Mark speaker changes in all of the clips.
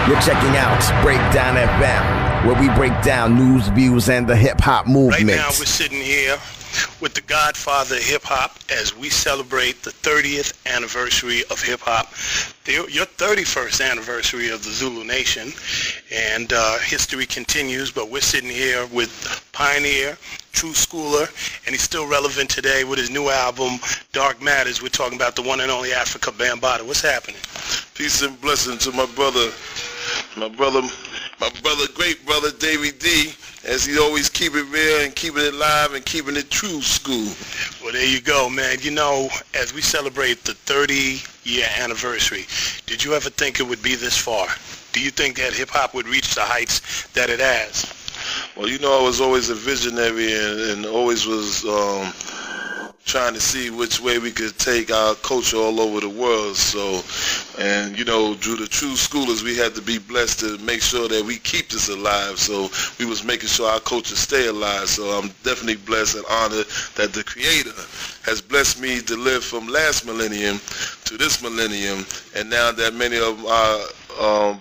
Speaker 1: You're checking out Breakdown FM, where we break down news, views, and the hip-hop movement.
Speaker 2: Right now, we're sitting here with the godfather of hip-hop as we celebrate the 30th anniversary of hip-hop, your 31st anniversary of the Zulu Nation, and history continues, but we're sitting here with pioneer, true schooler, and he's still relevant today with his new album, Dark Matters. We're talking about the one and only Afrika Bambaaataa. What's happening?
Speaker 3: Peace and blessing to my brother, great brother, Davy D, as he always keep it real and keeping it live and keeping it true school.
Speaker 2: Well, there you go, man. You know, as we celebrate the 30-year anniversary, did you ever think it would be this far? Do you think that hip-hop would reach the heights that it has?
Speaker 3: Well, you know, I was always a visionary and always was trying to see which way we could take our culture all over the world. So, and you know, through the true schoolers, we had to be blessed to make sure that we keep this alive. So we was making sure our culture stay alive. So I'm definitely blessed and honored that the Creator has blessed me to live from last millennium to this millennium, and now that many of our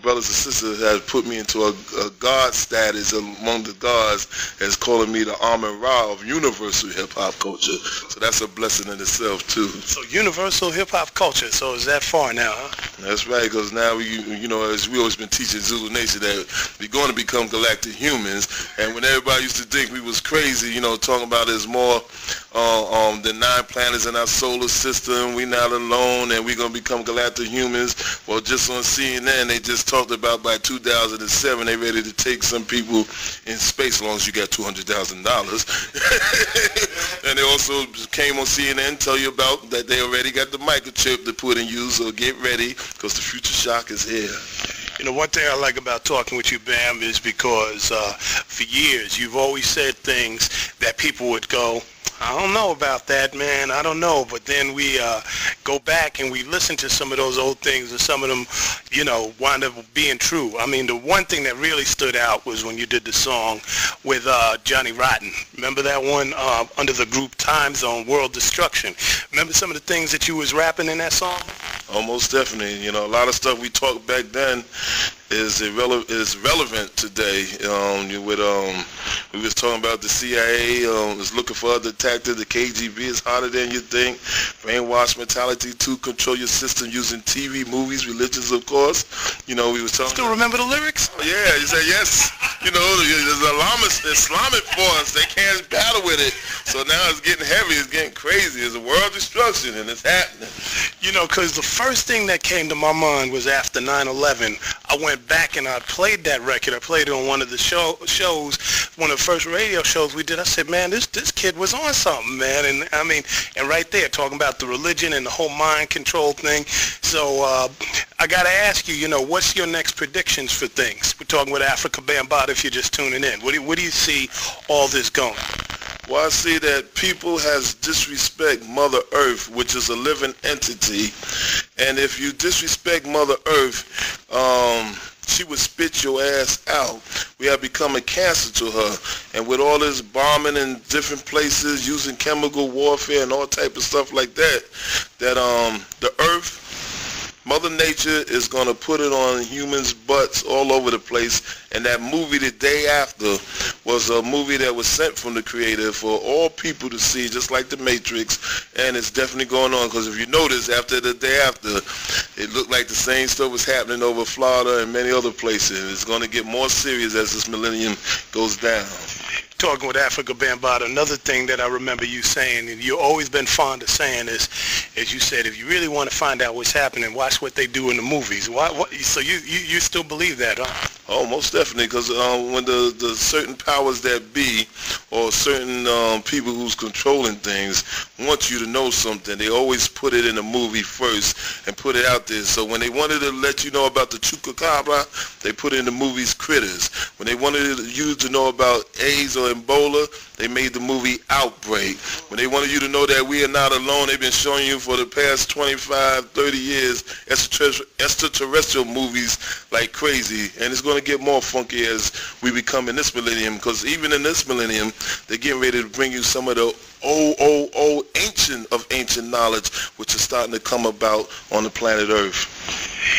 Speaker 3: brothers and sisters have put me into a God status among the gods, as calling me the Amun-Ra of universal hip-hop culture. So that's a blessing in itself, too.
Speaker 2: So universal hip-hop culture, so is that far now, huh?
Speaker 3: That's right, because now, you know, as we always been teaching Zulu Nation, that we're going to become galactic humans, and when everybody used to think we was crazy, you know, talking about there's more the 9 planets in our solar system, we not alone, and we're going to become galactic humans. Well, just on CNN, they just talked about by 2007, they ready to take some people in space as long as you got $200,000. And they also came on CNN tell you about that they already got the microchip to put in you, so get ready, because the future shock is here.
Speaker 2: You know, one thing I like about talking with you, Bam, is because for years you've always said things that people would go, I don't know about that, man. I don't know. But then we go back and we listen to some of those old things, and some of them, you know, wind up being true. I mean, the one thing that really stood out was when you did the song with Johnny Rotten. Remember that one under the group Time Zone, World Destruction? Remember some of the things that you was rapping in that song?
Speaker 3: Almost definitely. You know, a lot of stuff we talked back then is relevant today. We was talking about the CIA is looking for other tactics. The KGB is harder than you think. Brainwash mentality to control your system using TV, movies, religions, of course. You know, we was talking.
Speaker 2: Still remember the lyrics?
Speaker 3: Oh, yeah, you said yes. You know, there's Islamic force. They can't battle with it. So now it's getting heavy. It's getting crazy. It's a world destruction, and it's happening.
Speaker 2: You know, because the first thing that came to my mind was after 9/11. I went back and I played that record. I played it on one of the shows, one of the first radio shows we did. I said, man, this kid was on something, man. And I mean, and right there, talking about the religion and the whole mind control thing. So I got to ask you, you know, what's your next predictions for things? We're talking with Afrika Bambaaataa if you're just tuning in. Where do you see all this going?
Speaker 3: Well, I see that people has disrespect Mother Earth, which is a living entity. And if you disrespect Mother Earth, she would spit your ass out. We have become a cancer to her. And with all this bombing in different places, using chemical warfare and all type of stuff like that, the Earth, Mother Nature is going to put it on humans' butts all over the place. And that movie, The Day After, was a movie that was sent from the Creator for all people to see, just like The Matrix. And it's definitely going on, because if you notice, after The Day After, it looked like the same stuff was happening over Florida and many other places. It's going to get more serious as this millennium goes down.
Speaker 2: Talking with Afrika Bambaaataa, another thing that I remember you saying, and you've always been fond of saying, is, as you said, if you really want to find out what's happening, watch what they do in the movies. So you still believe that, huh?
Speaker 3: Oh, most definitely, because when the certain powers that be, or certain people who's controlling things, want you to know something, they always put it in the movie first and put it out there. So when they wanted to let you know about the chupacabra, they put it in the movies Critters. When they wanted you to know about AIDS or Ebola, they made the movie Outbreak. When they wanted you to know that we are not alone, they've been showing you for the past 25, 30 years extraterrestrial movies like crazy. And it's going to get more funky as we become in this millennium, because even in this millennium, they're getting ready to bring you some of the old ancient knowledge, which is starting to come about on the planet Earth.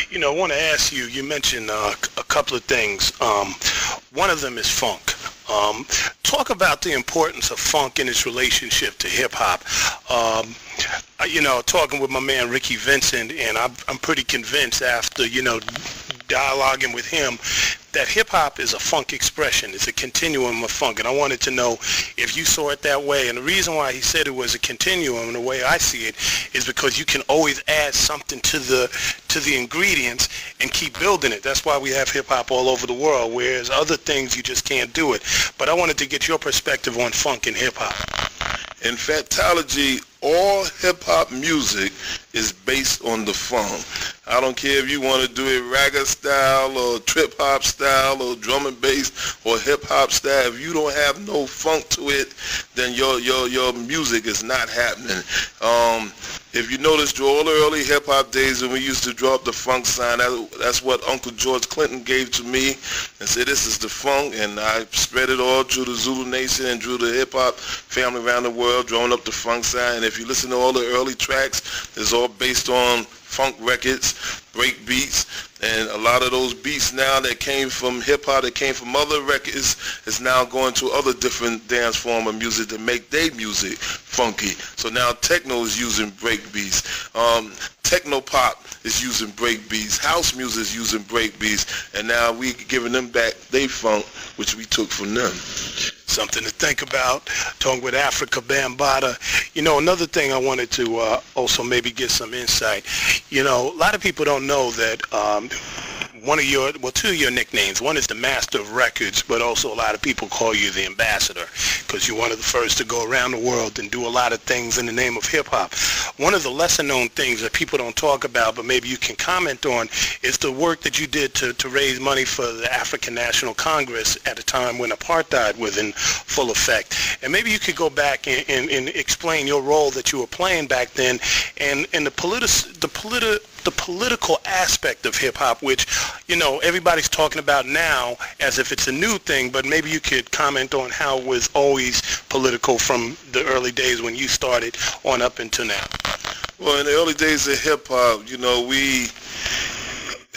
Speaker 2: You know, I want to ask you, you mentioned a couple of things. One of them is funk. Talk about the importance of funk in its relationship to hip-hop. Talking with my man Ricky Vincent, and I'm pretty convinced after, dialoguing with him, that hip-hop is a funk expression. It's a continuum of funk, and I wanted to know if you saw it that way. And the reason why he said it was a continuum, and the way I see it, is because you can always add something to the ingredients and keep building it. That's why we have hip-hop all over the world, whereas other things you just can't do it. But I wanted to get your perspective on funk and hip-hop.
Speaker 3: In fatality, all hip-hop music is based on the funk. I don't care if you want to do it ragga style or trip-hop style or drum and bass or hip-hop style. If you don't have no funk to it, then your music is not happening. If you notice, through all the early hip-hop days when we used to draw up the funk sign, that's what Uncle George Clinton gave to me and said, this is the funk, and I spread it all through the Zulu Nation and through the hip-hop family around the world, drawing up the funk sign. And if you listen to all the early tracks, it's all based on funk records, break beats, and a lot of those beats now that came from hip-hop, that came from other records, is now going to other different dance form of music to make their music funky. So now techno is using break beats. Techno pop is using break beats. House music is using break beats. And now we giving them back their funk, which we took from them.
Speaker 2: Something to think about. Talking with Afrika, Bambaata. Another thing I wanted to also maybe get some insight. A lot of people don't know that two of your nicknames. One is the Master of Records, but also a lot of people call you the Ambassador because you're one of the first to go around the world and do a lot of things in the name of hip-hop. One of the lesser-known things that people don't talk about, but maybe you can comment on, is the work that you did to raise money for the African National Congress at a time when apartheid was in full effect. And maybe you could go back and explain your role that you were playing back then and the political aspect of hip-hop, which, everybody's talking about now as if it's a new thing, but maybe you could comment on how it was always political from the early days when you started on up until now.
Speaker 3: Well, in the early days of hip-hop, we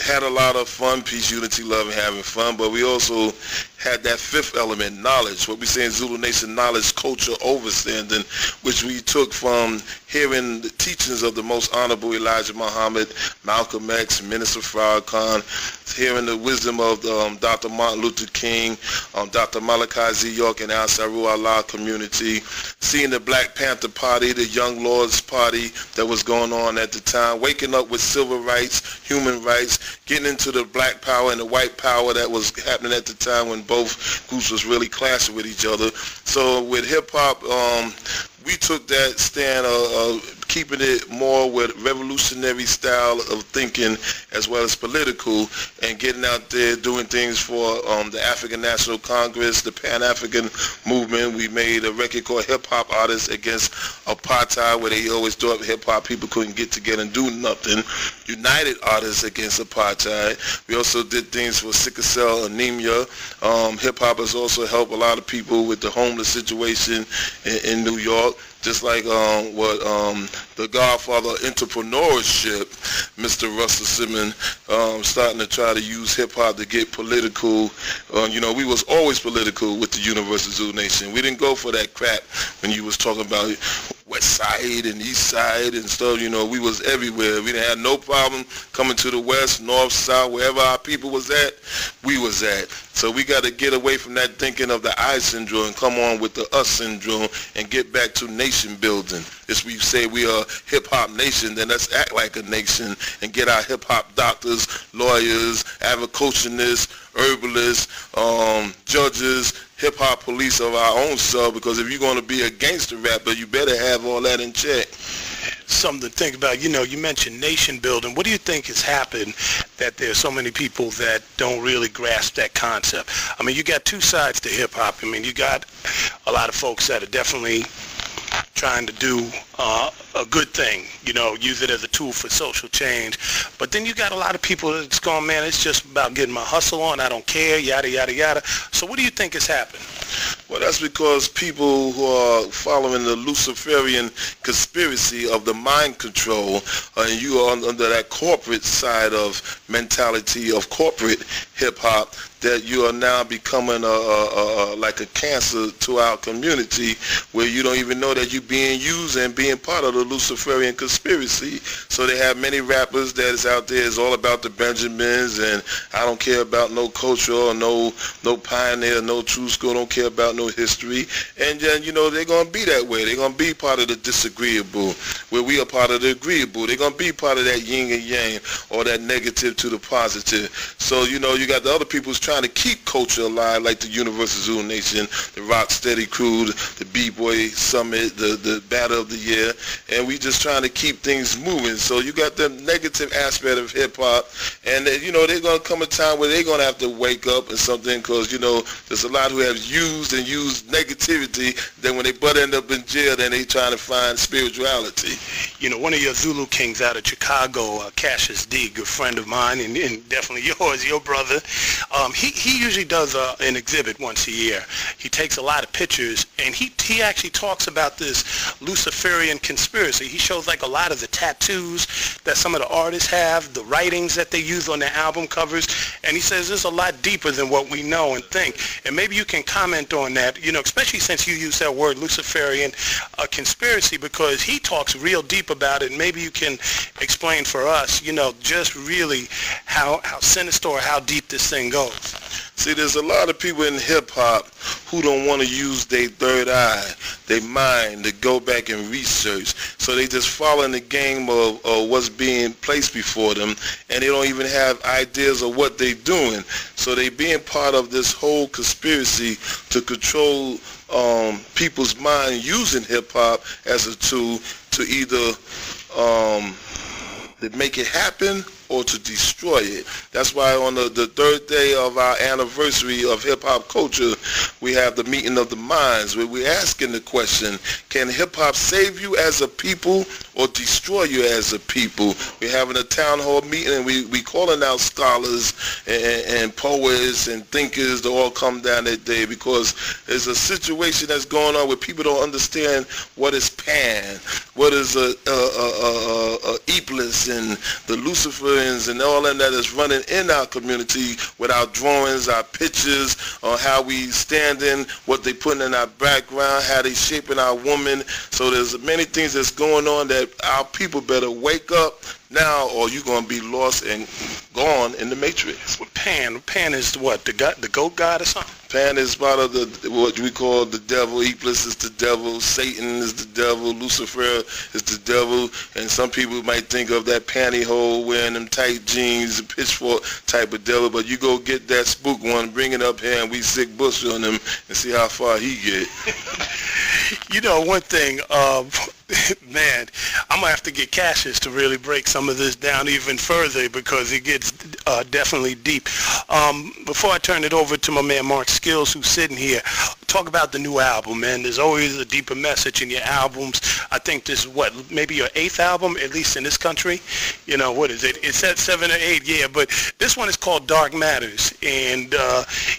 Speaker 3: had a lot of fun, peace, unity, love, and having fun, but we also had that fifth element, knowledge, what we say in Zulu Nation, knowledge, culture, understanding, which we took from hearing the teachings of the most honorable Elijah Muhammad, Malcolm X, Minister Farrakhan, hearing the wisdom of Dr. Martin Luther King, Dr. Malachi Z. York and Ansaru Allah community, seeing the Black Panther Party, the Young Lords Party that was going on at the time, waking up with civil rights, human rights, getting into the black power and the white power that was happening at the time when both groups was really clashing with each other. So with hip-hop, we took that stand of keeping it more with revolutionary style of thinking as well as political, and getting out there doing things for the African National Congress, the Pan-African movement. We made a record called Hip Hop Artists Against Apartheid, where they always thought hip-hop people couldn't get together and do nothing. United Artists Against Apartheid. We also did things for sickle cell anemia. Hip-hop has also helped a lot of people with the homeless situation in New York. Just like what the godfather of entrepreneurship, Mr. Russell Simmons, starting to try to use hip-hop to get political. We was always political with the Universal Zulu Nation. We didn't go for that crap when you was talking about West Side and East Side and stuff. We was everywhere. We didn't have no problem coming to the West, North, South, wherever our people was at, we was at. So we got to get away from that thinking of the I syndrome and come on with the us syndrome and get back to nation building. If we say we are hip-hop nation, then let's act like a nation and get our hip-hop doctors, lawyers, agriculturists, herbalists, judges, hip-hop police of our own self, because if you're going to be a gangster rapper, you better have all that in check.
Speaker 2: Something to think about. You mentioned nation building. What do you think has happened that there's so many people that don't really grasp that concept? I mean, you got two sides to hip-hop. I mean, you got a lot of folks that are definitely trying to do a good thing, use it as a tool for social change. But then you got a lot of people that's going, man, it's just about getting my hustle on. I don't care, yada, yada, yada. So what do you think has happened?
Speaker 3: Well, that's because people who are following the Luciferian conspiracy of the mind control, and you are under that corporate side of mentality of corporate hip-hop, that you are now becoming like a cancer to our community, where you don't even know that you're being used and being part of the Luciferian conspiracy. So they have many rappers that is out there is all about the Benjamins, and I don't care about no culture or no pioneer, no true school, don't care about no history. And then, you know, they're going to be that way. They're going to be part of the disagreeable, where we are part of the agreeable. They're going to be part of that yin and yang, or that negative to the positive. So, you know, you got the other people who's trying to keep culture alive, like the Universal Zulu Nation, the Rock Steady Crew, the B-Boy Summit, the Battle of the Year, and we just trying to keep things moving. So you got the negative aspect of hip-hop, and you know, they're going to come a time where they're going to have to wake up and something, because, you know, there's a lot who have used negativity, then when they butt end up in jail, then they trying to find spirituality.
Speaker 2: You know, one of your Zulu kings out of Chicago, Cassius D, good friend of mine, and definitely yours, your brother, he usually does an exhibit once a year. He takes a lot of pictures, and he actually talks about this Luciferian conspiracy. He shows like a lot of the tattoos that some of the artists have, the writings that they use on their album covers, and he says it's a lot deeper than what we know and think. And maybe you can comment on that, you know, especially since you use that word Luciferian conspiracy, because he talks real deep about it, and maybe you can explain for us, you know, just really how sinister or how deep this thing goes.
Speaker 3: See, there's a lot of people in hip-hop who don't want to use their third eye, their mind, to go back and research. So they just follow in the game of what's being placed before them, and they don't even have ideas of what they're doing. So they being part of this whole conspiracy to control people's mind, using hip-hop as a tool to either to make it happen or to destroy it. That's why on the third day of our anniversary of hip-hop culture, we have the meeting of the minds, where we're asking the question, can hip-hop save you as a people or destroy you as a people? We're having a town hall meeting, and we calling out scholars and poets and thinkers to all come down that day, because there's a situation that's going on where people don't understand what is Pan, what is Iblis, and the Lucifer and all that is running in our community with our drawings, our pictures, on how we standing, what they putting in our background, how they shaping our woman. So there's many things that's going on that our people better wake up now, or you're going to be lost and gone in the matrix.
Speaker 2: Pan is what, the goat god or something?
Speaker 3: Pan is part of what we call the devil. Iblis is the devil. Satan is the devil. Lucifer is the devil. And some people might think of that pantyhose wearing them tight jeans, pitchfork type of devil. But you go get that spook one, bring it up here, and we sick bush on him and see how far he get.
Speaker 2: You know, one thing, man, I'm going to have to get Cassius to really break some of this down even further, because it gets definitely deep. Before I turn it over to my man Mark Skills, who's sitting here, talk about the new album, man. There's always a deeper message in your albums. I think this is, what, maybe your 8th album, at least in this country? You know, what is it? It's at 7 or 8, yeah, but this one is called Dark Matters. And,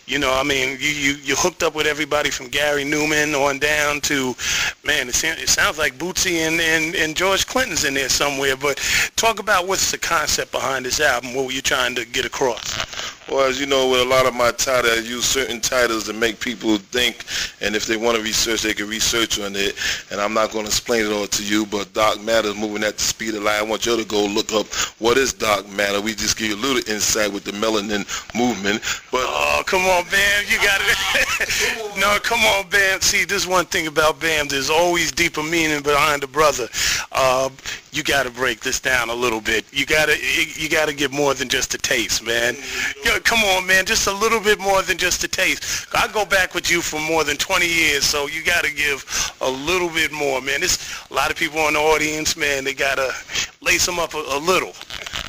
Speaker 2: you know, I mean, you hooked up with everybody from Gary Newman on down to, man, it sounds like Bootsy and George Clinton's in there somewhere. But talk about what's the concept behind this album, what were you trying to get across?
Speaker 3: Well, as you know, with a lot of my titles, I use certain titles to make people think, and if they want to research, they can research on it. And I'm not going to explain it all to you, but Dark Matter is moving at the speed of light. I want you to go look up what is Dark Matter. We just give you a little insight with the melanin movement. But
Speaker 2: oh, come on, Bam, you got it. No, come on, Bam. See, this one thing about Bam, there's always deeper meaning behind the brother. You got to break this down a little bit. You got to give more than just a taste, man. Come on, man, just a little bit more than just a taste. I go back with you for more than 20 years, so you got to give a little bit more, man. There's a lot of people in the audience, man. They got to lace them up a little.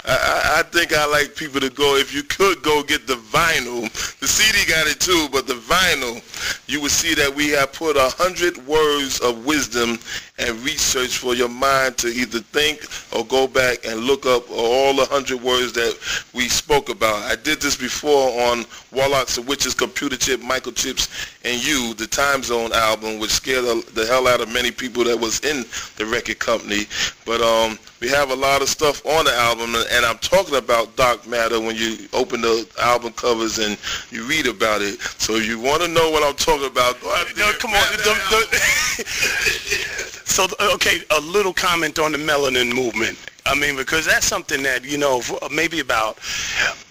Speaker 3: I think I like people to go, if you could go get the vinyl. The CD got it too, but the vinyl, you would see that we have put 100 words of wisdom and research for your mind to either think or go back and look up all the 100 words that we spoke about. I did this before on Warlocks and Witches, Computer Chip, Microchips, and You, the Time Zone album, which scared the hell out of many people that was in the record company. But we have a lot of stuff on the album, and I'm talking about dark matter when you open the album covers and you read about it. So if you want to know what I'm talking about, go out there.
Speaker 2: No, come on. So, okay, a little comment on the melanin movement. I mean, because that's something that, you know, maybe about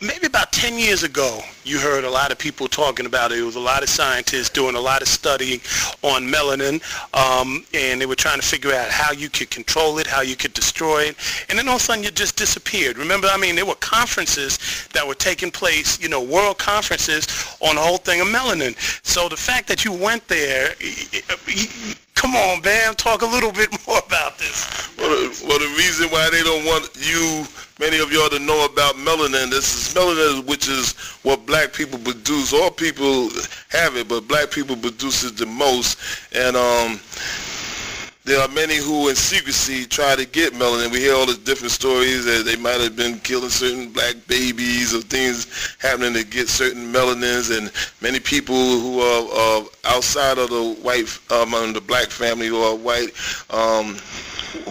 Speaker 2: 10 years ago, you heard a lot of people talking about it. It was a lot of scientists doing a lot of studying on melanin, and they were trying to figure out how you could control it, how you could destroy it, and then all of a sudden you just disappeared. Remember, I mean, there were conferences that were taking place, you know, world conferences on the whole thing of melanin. So the fact that you went there, come on, Bam, talk a little bit more about this.
Speaker 3: Well, the reason why they don't want many of y'all to know about melanin, this is melanin, which is what black people produce. All people have it, but black people produce it the most. And there are many who in secrecy try to get melanin. We hear all the different stories that they might have been killing certain black babies or things happening to get certain melanins, and many people who are outside of the white, the black family who are white,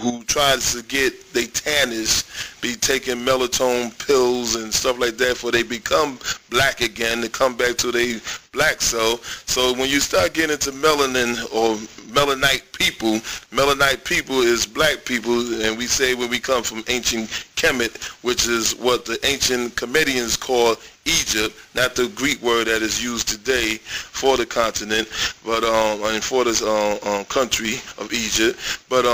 Speaker 3: who tries to get they tannish, be taking melatonin pills and stuff like that before they become black again, to come back to their black self. So when you start getting into melanin or melanite people is black people, and we say when we come from ancient Kemet, which is what the ancient Comedians call Egypt, not the Greek word that is used today for the continent, but and for this country of Egypt. But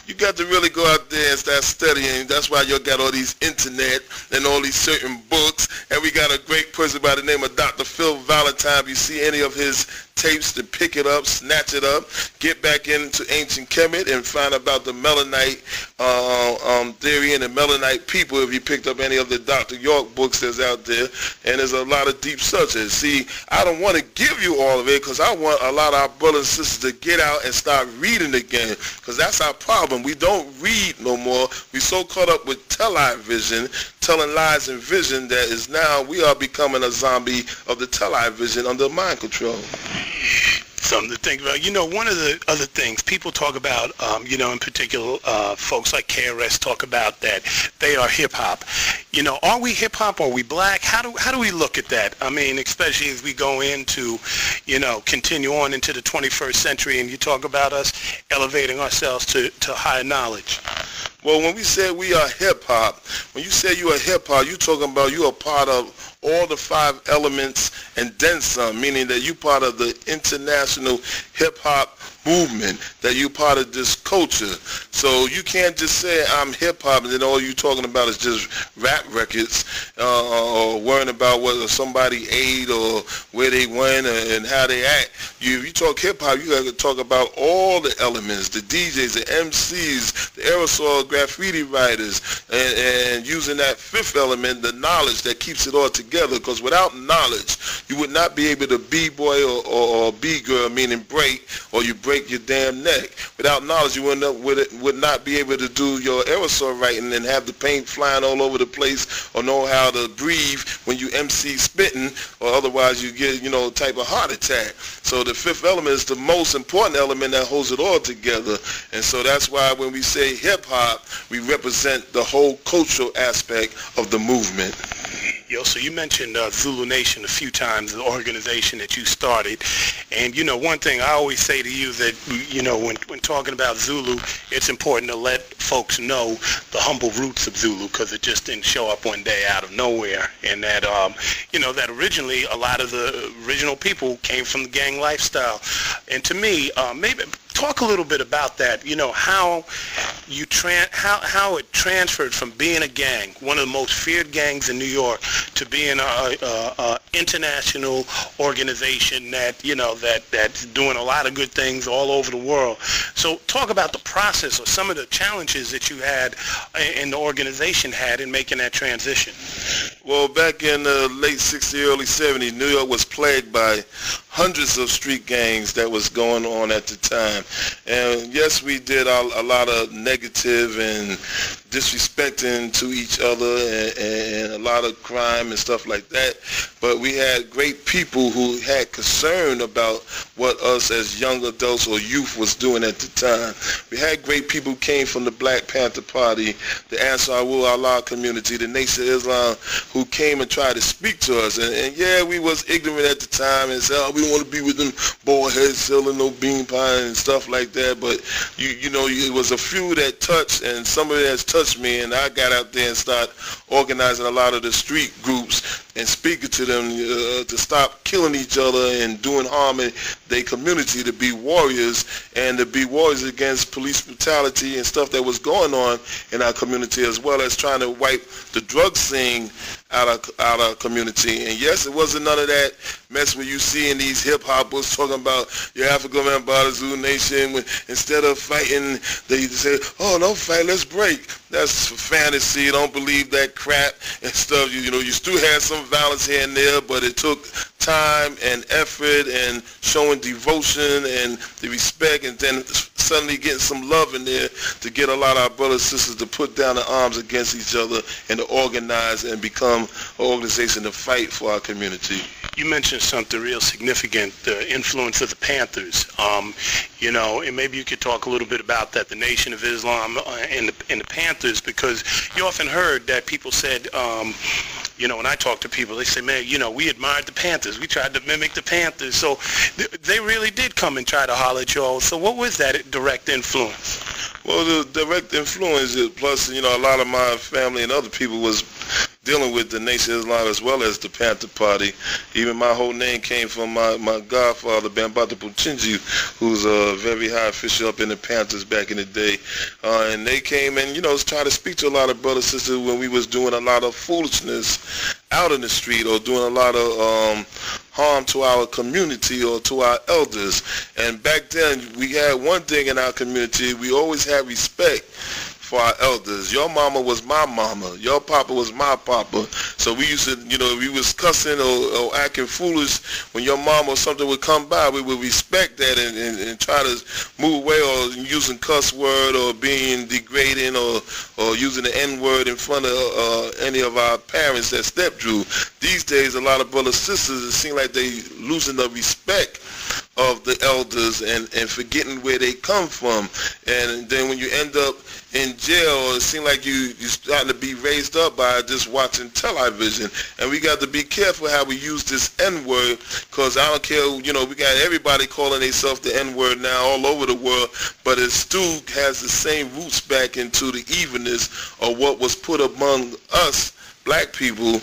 Speaker 3: you got to really go out there and start studying. That's why you got all these internet and all these certain books. And we got a great person by the name of Dr. Phil Valentine. If you see any of his tapes, to pick it up, snatch it up, get back into ancient Kemet and find about the melanite theory and the melanite people if you picked up any of the Dr. York books that's out there. And there's a lot of deep subjects. See, I don't want to give you all of it because I want a lot of our brothers and sisters to get out and start reading again, because that's our problem. We don't read no more. We so caught up with television, telling lies and vision, that is now we are becoming a zombie of the television under mind control.
Speaker 2: Something to think about. You know, one of the other things people talk about, you know, in particular, folks like KRS talk about that they are hip-hop. You know, are we hip-hop? Are we black? How do we look at that? I mean, especially as we go into, you know, continue on into the 21st century, and you talk about us elevating ourselves to higher knowledge.
Speaker 3: Well, when we say we are hip-hop, when you say you are hip-hop, you're talking about you are part of all the 5 elements and then some, meaning that you're part of the international hip-hop movement, that you're part of this culture. So you can't just say I'm hip-hop and then all you're talking about is just rap records or worrying about whether somebody ate or where they went and how they act. If you talk hip-hop, you got to talk about all the elements, the DJs, the MCs, the aerosol graffiti writers, and using that 5th element, the knowledge that keeps it all together, because without knowledge, you would not be able to B-boy or B-girl, meaning break, or you break your damn neck. Without knowledge, you would not be able to do your aerosol writing and have the paint flying all over the place, or know how to breathe when you MC spitting, or otherwise you get, you know, type of heart attack. So the 5th element is the most important element that holds it all together. And so that's why when we say hip-hop, we represent the whole cultural aspect of the movement.
Speaker 2: Yo, so you mentioned Zulu Nation a few times, the organization that you started. And, you know, one thing I always say to you that, you know, when talking about Zulu, it's important to let folks know the humble roots of Zulu, because it just didn't show up one day out of nowhere. And that, you know, that originally a lot of the original people came from the gang lifestyle. And to me, maybe talk a little bit about that, you know, how it transferred from being a gang, one of the most feared gangs in New York, to being a international organization that, you know, that's doing a lot of good things all over the world. So talk about the process or some of the challenges that you had and the organization had in making that transition.
Speaker 3: Well, back in the late 60s, early 70s, New York was plagued by hundreds of street gangs that was going on at the time. And yes, we did a lot of negative and disrespecting to each other and a lot of crime and stuff like that. But we had great people who had concern about what us as young adults or youth was doing at the time. We had great people who came from the Black Panther Party, the Ansarul Allah community, the Nation of Islam, who came and tried to speak to us. And yeah, we was ignorant at the time and said, oh, we don't want to be with them bald heads selling no bean pie and stuff like that. But you know, it was a few that touched, and somebody that's touched me, and I got out there and started organizing a lot of the street groups and speaking to them to stop killing each other and doing harm in their community, to be warriors and to be warriors against police brutality and stuff that was going on in our community, as well as trying to wipe the drug scene out of our community. And yes, it wasn't none of that mess where you see in these hip-hoppers talking about your Afrika, Bambaaataa, Zulu Nation. When instead of fighting, they say, oh, don't fight, let's break. That's fantasy. Don't believe that crap and stuff. You know, you still had some violence here and there, but it took time and effort and showing devotion and the respect, and then suddenly getting some love in there to get a lot of our brothers and sisters to put down their arms against each other and to organize and become an organization to fight for our community.
Speaker 2: You mentioned something real significant, the influence of the Panthers. You know, and maybe you could talk a little bit about that, the Nation of Islam and the Panthers, because you often heard that people said, you know, when I talk to people, they say, man, you know, we admired the Panthers. We tried to mimic the Panthers. So they really did come and try to holler at y'all. So what was that direct influence?
Speaker 3: Well, the direct influence, plus, you know, a lot of my family and other people was dealing with the Nation of Islam as well as the Panther Party. Even my whole name came from my godfather, Bambaaataa Puchinji, who's a very high official up in the Panthers back in the day. And they came and, you know, tried to speak to a lot of brothers and sisters when we was doing a lot of foolishness out in the street or doing a lot of harm to our community or to our elders. And back then, we had one thing in our community: we always had respect for our elders. Your mama was my mama. Your papa was my papa. So we used to, you know, if we was cussing or acting foolish when your mama or something would come by, we would respect that and try to move away, or using cuss word or being degrading or using the N-word in front of any of our parents that stepped through. These days, a lot of brothers and sisters, it seems like they losing the respect of the elders and forgetting where they come from. And then when you end up in jail, it seems like you're starting to be raised up by just watching television. And we got to be careful how we use this N-word, because I don't care, you know, we got everybody calling themselves the N-word now all over the world, but it still has the same roots back into the evilness of what was put among us black people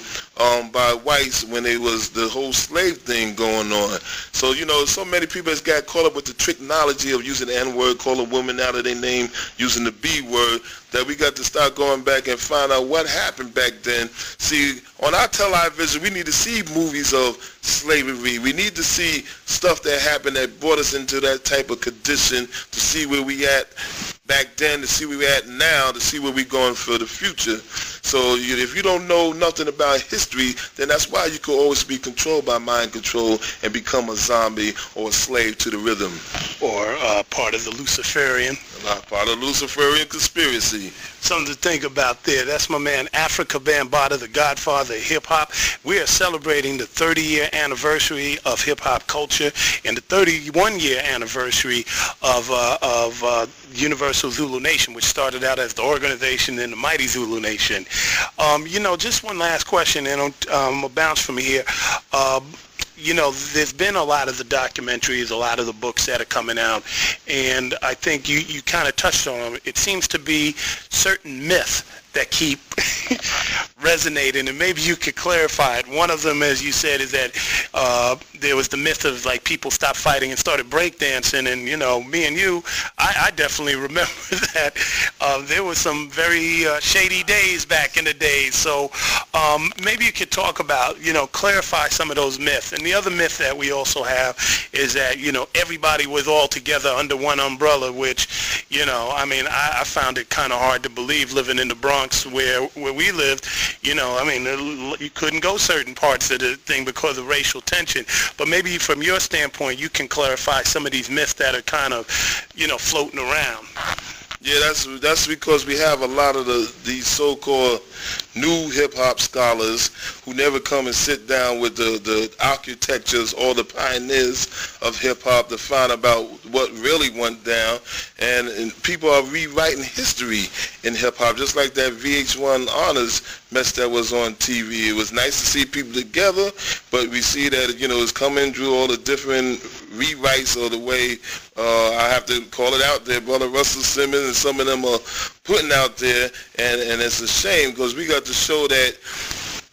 Speaker 3: by whites when it was the whole slave thing going on. So, you know, so many people has got caught up with the technology of using the N-word, calling women out of their name, using the B-word, that we got to start going back and find out what happened back then. See, on our television, we need to see movies of slavery. We need to see stuff that happened that brought us into that type of condition, to see where we at back then, to see where we're at now, to see where we're going for the future. So if you don't know nothing about history, then that's why you could always be controlled by mind control and become a zombie or a slave to the rhythm.
Speaker 2: Or part of the Luciferian.
Speaker 3: Part of the Luciferian conspiracy.
Speaker 2: Something to think about there. That's my man Afrika Bambaaataa, the godfather of hip-hop. We are celebrating the 30-year anniversary of hip-hop culture and the 31-year anniversary of Universal Zulu Nation, which started out as the organization in the mighty Zulu Nation. You know, just one last question, and I'll bounce from here. You know, there's been a lot of the documentaries, a lot of the books that are coming out, and I think you kind of touched on them. It seems to be certain myths that keep resonating, and maybe you could clarify it. One of them, as you said, is that there was the myth of, like, people stopped fighting and started breakdancing, and, you know, me and you, I definitely remember that. There were some very shady days back in the day, so maybe you could talk about, you know, clarify some of those myths. And the other myth that we also have is that, you know, everybody was all together under one umbrella, which, you know, I mean, I found it kind of hard to believe living in the Bronx Bronx where we lived, you know, I mean, you couldn't go certain parts of the thing because of racial tension. But maybe from your standpoint, you can clarify some of these myths that are kind of, you know, floating around.
Speaker 3: Yeah, that's because we have a lot of these so-called new hip-hop scholars who never come and sit down with the architectures or the pioneers of hip-hop to find about what really went down. And people are rewriting history in hip-hop, just like that VH1 Honors mess that was on TV. It was nice to see people together, but we see that, you know, it's coming through all the different rewrites or the way, I have to call it out there, Brother Russell Simmons and some of them are putting out there, and it's a shame because we got to show that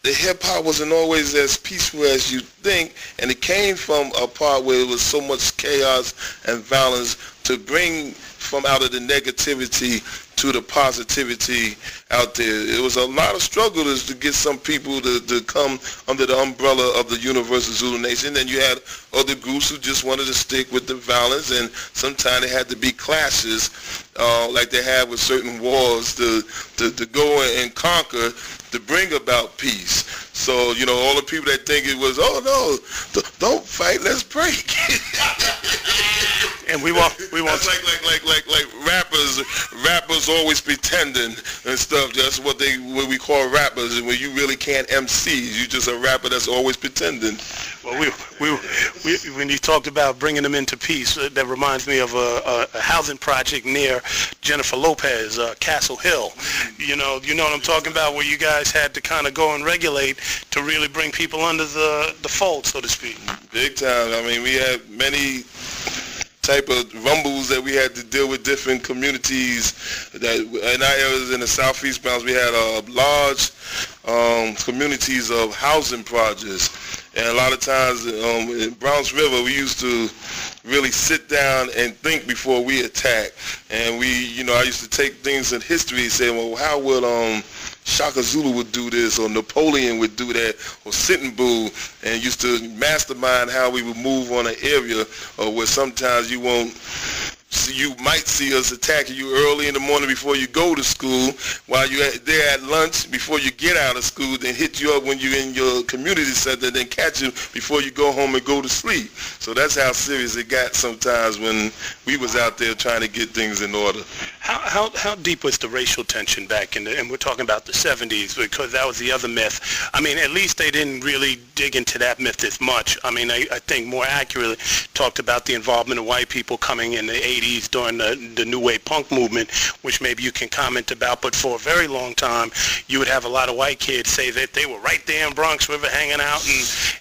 Speaker 3: the hip-hop wasn't always as peaceful as you think, and it came from a part where it was so much chaos and violence to bring from out of the negativity to the positivity out there. It was a lot of struggles to get some people to come under the umbrella of the Universal Zulu Nation. Then you had other groups who just wanted to stick with the violence, and sometimes it had to be clashes like they had with certain wars to go and conquer to bring about peace. So, you know, all the people that think it was, oh no, don't fight, let's break.
Speaker 2: And we want.
Speaker 3: That's like rappers always pretending and stuff. That's what we call rappers. And when you really can't MC, you just a rapper that's always pretending.
Speaker 2: Well, when you talked about bringing them into peace, that reminds me of a housing project near Jennifer Lopez, Castle Hill. You know what I'm talking about, where you guys had to kind of go and regulate to really bring people under the fold, so to speak.
Speaker 3: Big time. I mean, we had many type of rumbles that we had to deal with different communities. That in our areas in the southeast Bronx, we had large communities of housing projects, and a lot of times in Bronx River, we used to really sit down and think before we attack. And I used to take things in history and say, well, how would Shaka Zulu would do this, or Napoleon would do that, or Sitting Bull, and used to mastermind how we would move on an area, or where sometimes you might see us attacking you early in the morning before you go to school, while you're there at lunch before you get out of school, then hit you up when you're in your community center, then catch you before you go home and go to sleep. So that's how serious it got sometimes when we was out there trying to get things in order.
Speaker 2: How deep was the racial tension back in and we're talking about the 70s, because that was the other myth. I mean, at least they didn't really dig into that myth as much. I mean, I think more accurately talked about the involvement of white people coming in the 80s during the New Wave Punk movement, which maybe you can comment about. But for a very long time, you would have a lot of white kids say that they were right there in Bronx River hanging out,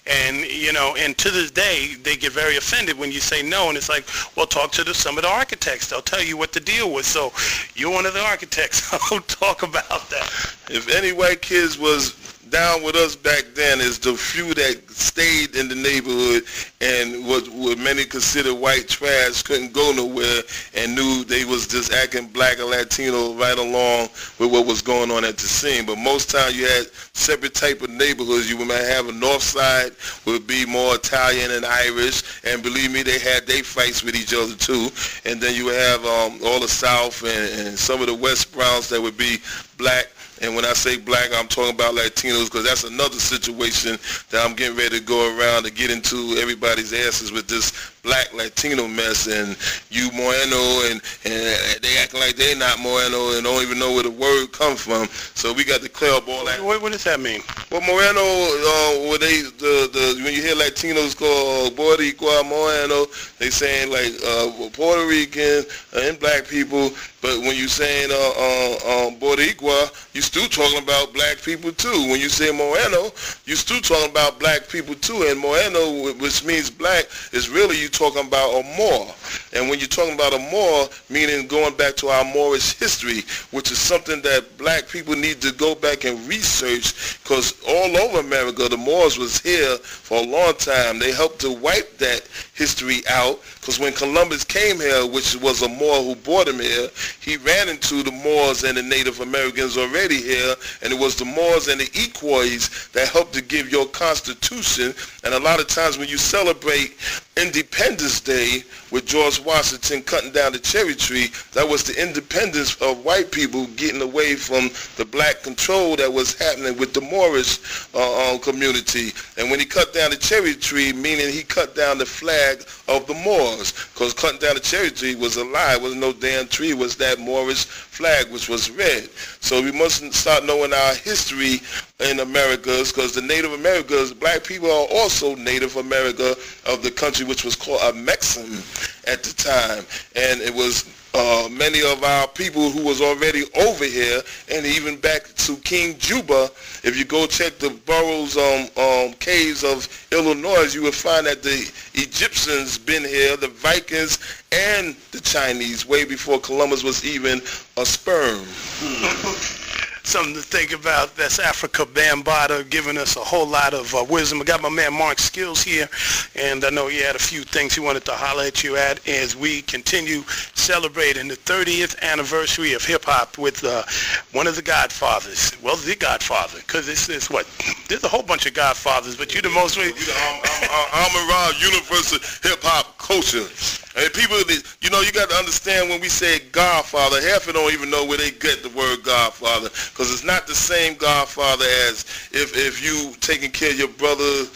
Speaker 2: and to this day, they get very offended when you say no, and it's like, well, talk to some of the architects. They'll tell you what the deal was. So you're one of the architects. I'll talk about that.
Speaker 3: If any white kids was down with us back then, is the few that stayed in the neighborhood and what many considered white trash, couldn't go nowhere, and knew they was just acting black or Latino right along with what was going on at the scene. But most times you had separate type of neighborhoods. You might have a north side would be more Italian and Irish, and believe me, they had their fights with each other too. And then you would have all the south and some of the West Bronx that would be black. And when I say black, I'm talking about Latinos, because that's another situation that I'm getting ready to go around to get into everybody's asses with this black Latino mess, and you Moreno, and they acting like they're not Moreno and don't even know where the word comes from. So we got to clear up all that.
Speaker 2: What does that mean?
Speaker 3: Well, Moreno, when you hear Latinos call Boricua, Moreno, they saying like Puerto Rican and black people. But when you saying Boricua, you still talking about black people too. When you say Moreno, you still talking about black people too. And Moreno, which means black, is really you talking about a Moor. And when you're talking about a Moor, meaning going back to our Moorish history, which is something that black people need to go back and research, because all over America, the Moors was here for a long time. They helped to wipe that history out, because when Columbus came here, which was a Moor who brought him here, he ran into the Moors and the Native Americans already here, and it was the Moors and the Iquois that helped to give your Constitution. And a lot of times when you celebrate Independence Day with George Washington cutting down the cherry tree. That was the independence of white people getting away from the black control that was happening with the Moorish community. And when he cut down the cherry tree, meaning he cut down the flag of the Moors, because cutting down the cherry tree was a lie. It wasn't no damn tree. It was that Moorish flag, which was red. So we must start knowing our history in Americas, because the Native Americans, black people are also Native America of the country, which was called a Mexican at the time. And it was many of our people who was already over here, and even back to King Juba. If you go check the burrows, caves of Illinois, you will find that the Egyptians been here, the Vikings, and the Chinese, way before Columbus was even a sperm.
Speaker 2: Something to think about. That's Afrika Bambaaataa giving us a whole lot of wisdom. I got my man Mark Skills here, and I know he had a few things he wanted to holler at you at as we continue celebrating the 30th anniversary of hip-hop with one of the godfathers. Well, the godfather, because there's a whole bunch of godfathers, but you're the most...
Speaker 3: I'm around universal hip-hop culture. And people, you know, you got to understand when we say Godfather, half of them don't even know where they get the word Godfather, because it's not the same Godfather as if you taking care of your brother's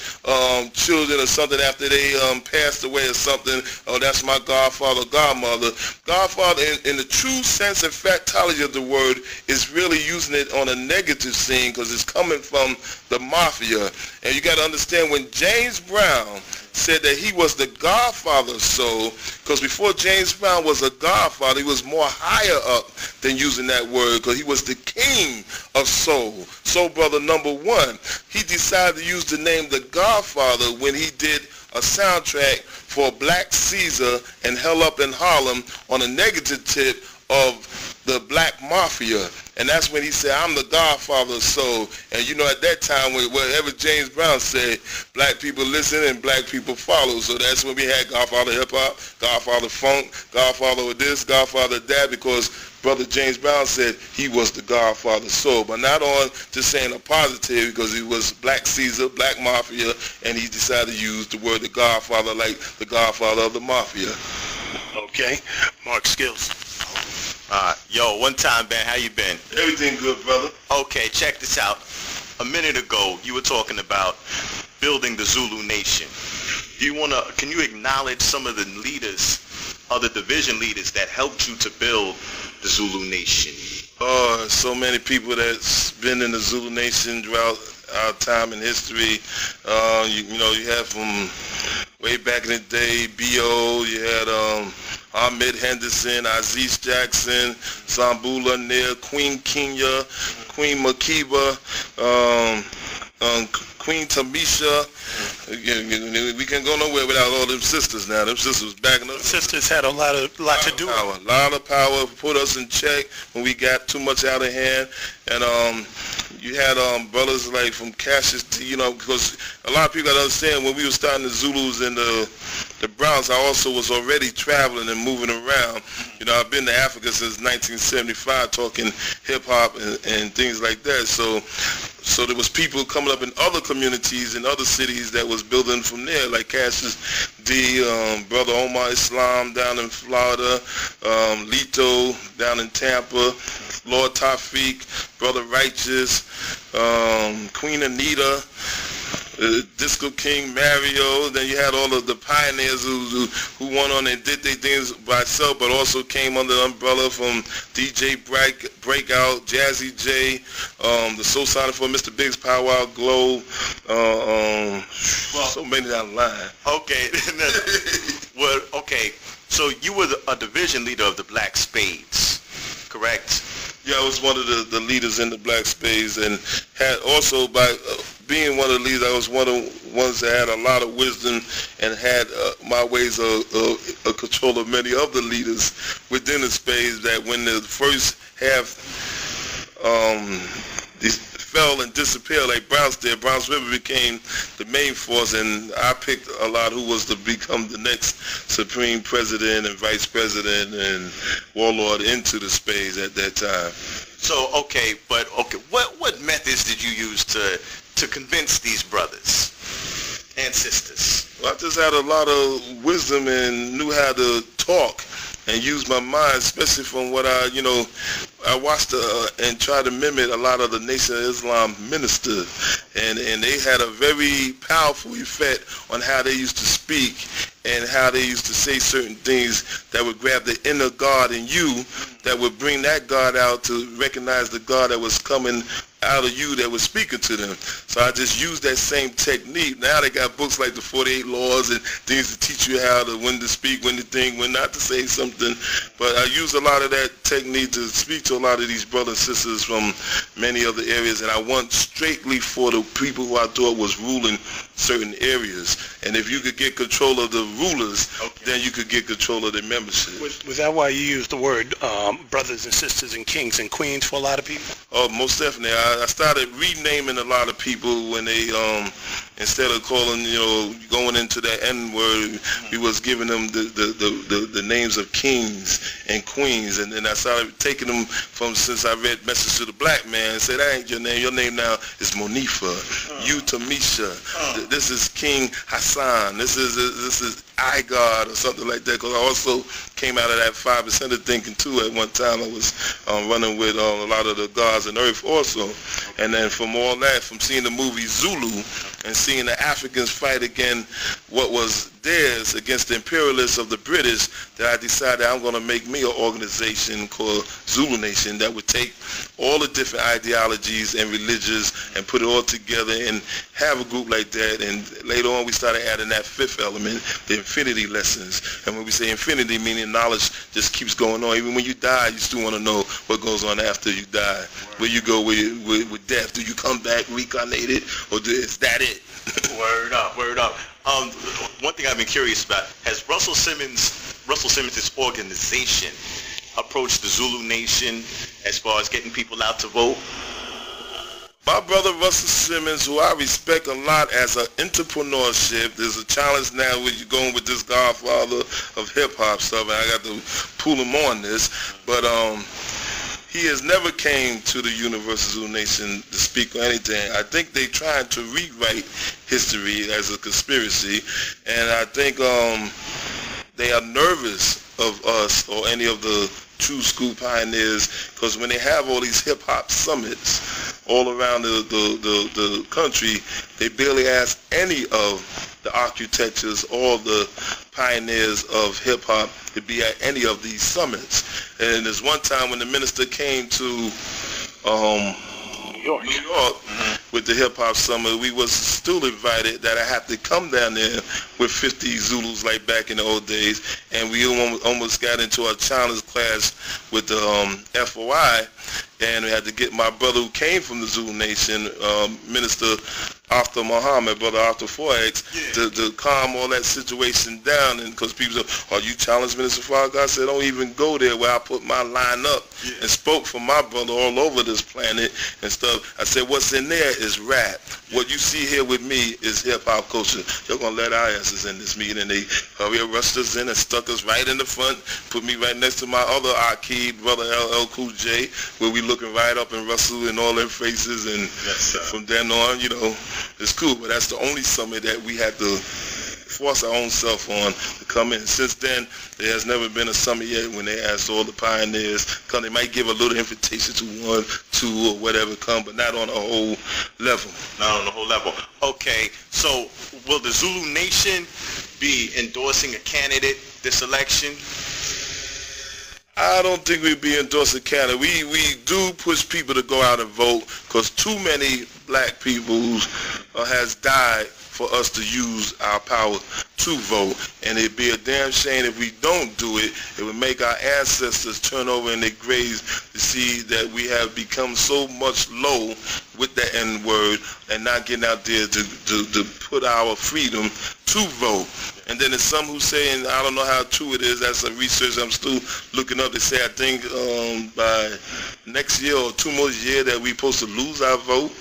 Speaker 3: children or something after they passed away or something. Oh, that's my Godfather, Godmother. Godfather, in the true sense and factology of the word, is really using it on a negative scene, because it's coming from the mafia. And you got to understand, when James Brown said that he was the godfather of soul, because before James Brown was a godfather, he was more higher up than using that word, because he was the king of soul. Soul brother number one. He decided to use the name the Godfather when he did a soundtrack for Black Caesar and Hell Up in Harlem on a negative tip of the black mafia. And that's when he said, I'm the godfather of soul. And you know, at that time, whatever James Brown said, black people listen and black people follow. So that's when we had Godfather hip-hop, Godfather funk, Godfather of this, Godfather of that, because Brother James Brown said he was the godfather of soul. But not on just saying a positive, because he was Black Caesar, black mafia, and he decided to use the word the godfather like the godfather of the mafia.
Speaker 2: Okay. Mark Skills.
Speaker 4: Yo, one time, Ben, how you been?
Speaker 3: Everything good, brother.
Speaker 4: Okay, check this out. A minute ago, you were talking about building the Zulu nation. Can you acknowledge some of the leaders, other division leaders that helped you to build the Zulu nation?
Speaker 3: So many people that's been in the Zulu nation throughout our time in history. You had from way back in the day, B.O., you had Ahmed Henderson, Aziz Jackson, Sambula Nia, Queen Kenya, Queen Makiba, Queen Tamisha. We can't go nowhere without all them sisters now. Them sisters backing up.
Speaker 2: Sisters had a lot to do.
Speaker 3: A lot of power, put us in check when we got too much out of hand. And you had brothers like from Cassius, because a lot of people got to understand, when we were starting the Zulus and the Browns, I also was already traveling and moving around. I've been to Africa since 1975 talking hip-hop and things like that. So there was people coming up in other communities in other cities that was building from there, like Cassius D, Brother Omar Islam down in Florida, Lito down in Tampa, Lord Tafik, Brother Righteous, Queen Anita, Disco King Mario. Then you had all of the pioneers who went on and did their things by itself, but also came under the umbrella from DJ Breakout, Jazzy J, the Soul Sonic for Mr. Biggs, Powwow Glow, so many down the line.
Speaker 4: Okay. Well, okay. So you were a division leader of the Black Spades, correct?
Speaker 3: Yeah, I was one of the leaders in the Black Spades, and had also, by being one of the leaders, I was one of the ones that had a lot of wisdom and had my ways of control of many of the leaders within the Spades, that when the first half fell and disappeared like Browns did, Browns River became the main force, and I picked a lot who was to become the next Supreme President and Vice President and Warlord into the Spades at that time.
Speaker 4: So, what methods did you use to convince these brothers? and sisters?
Speaker 3: Well, I just had a lot of wisdom and knew how to talk and use my mind, especially from what I watched and tried to mimic a lot of the Nation of Islam ministers, and they had a very powerful effect on how they used to speak and how they used to say certain things that would grab the inner God in you, that would bring that God out to recognize the God that was coming out of you that was speaking to them. So I just used that same technique. Now they got books like the 48 Laws and things to teach you how to, when to speak, when to think, when not to say something. But I use a lot of that technique to speak to a lot of these brothers and sisters from many other areas, and I want straightly for the people who I thought was ruling certain areas. And if you could get control of the rulers, then you could get control of their membership.
Speaker 2: Was that why you used the word brothers and sisters and kings and queens for a lot of people?
Speaker 3: Oh, most definitely. I started renaming a lot of people when they, instead of calling, going into that N word, we was giving them the names of kings and queens. And then I started taking them from, since I read Message to the Black Man, said, that ain't your name. Your name now is Monifa, you Tamisha, this is King Hassan, this is I God or something like that, because I also came out of that 5% of thinking too. At one time I was running with a lot of the gods on earth also. And then from all that, from seeing the movie Zulu and seeing the Africans fight again what was theirs against the imperialists of the British, that I decided I'm going to make me an organization called Zulu Nation that would take all the different ideologies and religions and put it all together and have a group like that. And later on we started adding that fifth element, the infinity lessons. And when we say infinity, meaning knowledge just keeps going on. Even when you die, you still want to know what goes on after you die. Where you go with death. Do you come back reincarnated, or is that it?
Speaker 4: Word up, word up. One thing I've been curious about, has Russell Simmons' organization approached the Zulu Nation as far as getting people out to vote?
Speaker 3: My brother Russell Simmons, who I respect a lot as an entrepreneurship, there's a challenge now where you're going with this godfather of hip-hop stuff, and I got to pull him on this, but he has never came to the Universal Zulu Nation to speak or anything. I think they trying to rewrite history as a conspiracy, and I think they are nervous of us or any of the true school pioneers, because when they have all these hip-hop summits all around the country, they barely ask any of the architects or the pioneers of hip-hop to be at any of these summits. And there's one time when the minister came to New York with the hip-hop summit, we was still invited that I have to come down there with 50 Zulus like back in the old days, and we almost got into a challenge class with the FOI, and we had to get my brother who came from the Zulu Nation, Minister Arthur Muhammad, Brother Arthur Forex, to calm all that situation down. And because people said, are you challenged, Minister Forex? I said, don't even go there, where I put my line up and spoke for my brother all over this planet and stuff. I said, what's in there is rap. What you see here with me is hip-hop culture. You're going to let our asses in this meeting. They rushed us in and stuck us right in the front, put me right next to my other Akid, Brother LL Cool J, where we looking right up in Russell and all their faces. And from then on, it's cool. But that's the only summit that we had to force our own self on to come in. Since then, there has never been a summit yet when they asked all the pioneers come. They might give a little invitation to 1, 2, or whatever come, but not on a whole level.
Speaker 4: Not on the whole level. Okay, so will the Zulu Nation be endorsing a candidate this election?
Speaker 3: I don't think we'd be endorsing Canada. We do push people to go out and vote, because too many black people has died for us to use our power to vote. And it'd be a damn shame if we don't do it. It would make our ancestors turn over in their graves to see that we have become so much low with the N-word and not getting out there to put our freedom to vote. And then there's some who say, and I don't know how true it is, that's a research I'm still looking up, they say I think by next year or 2 more years that we're supposed to lose our vote.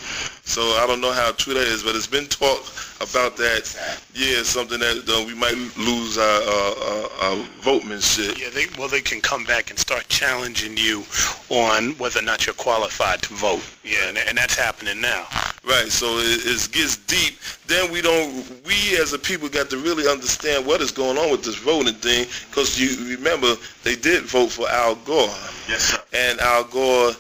Speaker 3: So I don't know how true that is, but it's been talk about that. Yeah, something that we might lose our votemanship.
Speaker 2: Yeah, they can come back and start challenging you on whether or not you're qualified to vote. Yeah, and that's happening now.
Speaker 3: Right, so it gets deep. Then we as a people got to really understand what is going on with this voting thing, because you remember they did vote for Al Gore.
Speaker 4: Yes, sir.
Speaker 3: And Al Gore,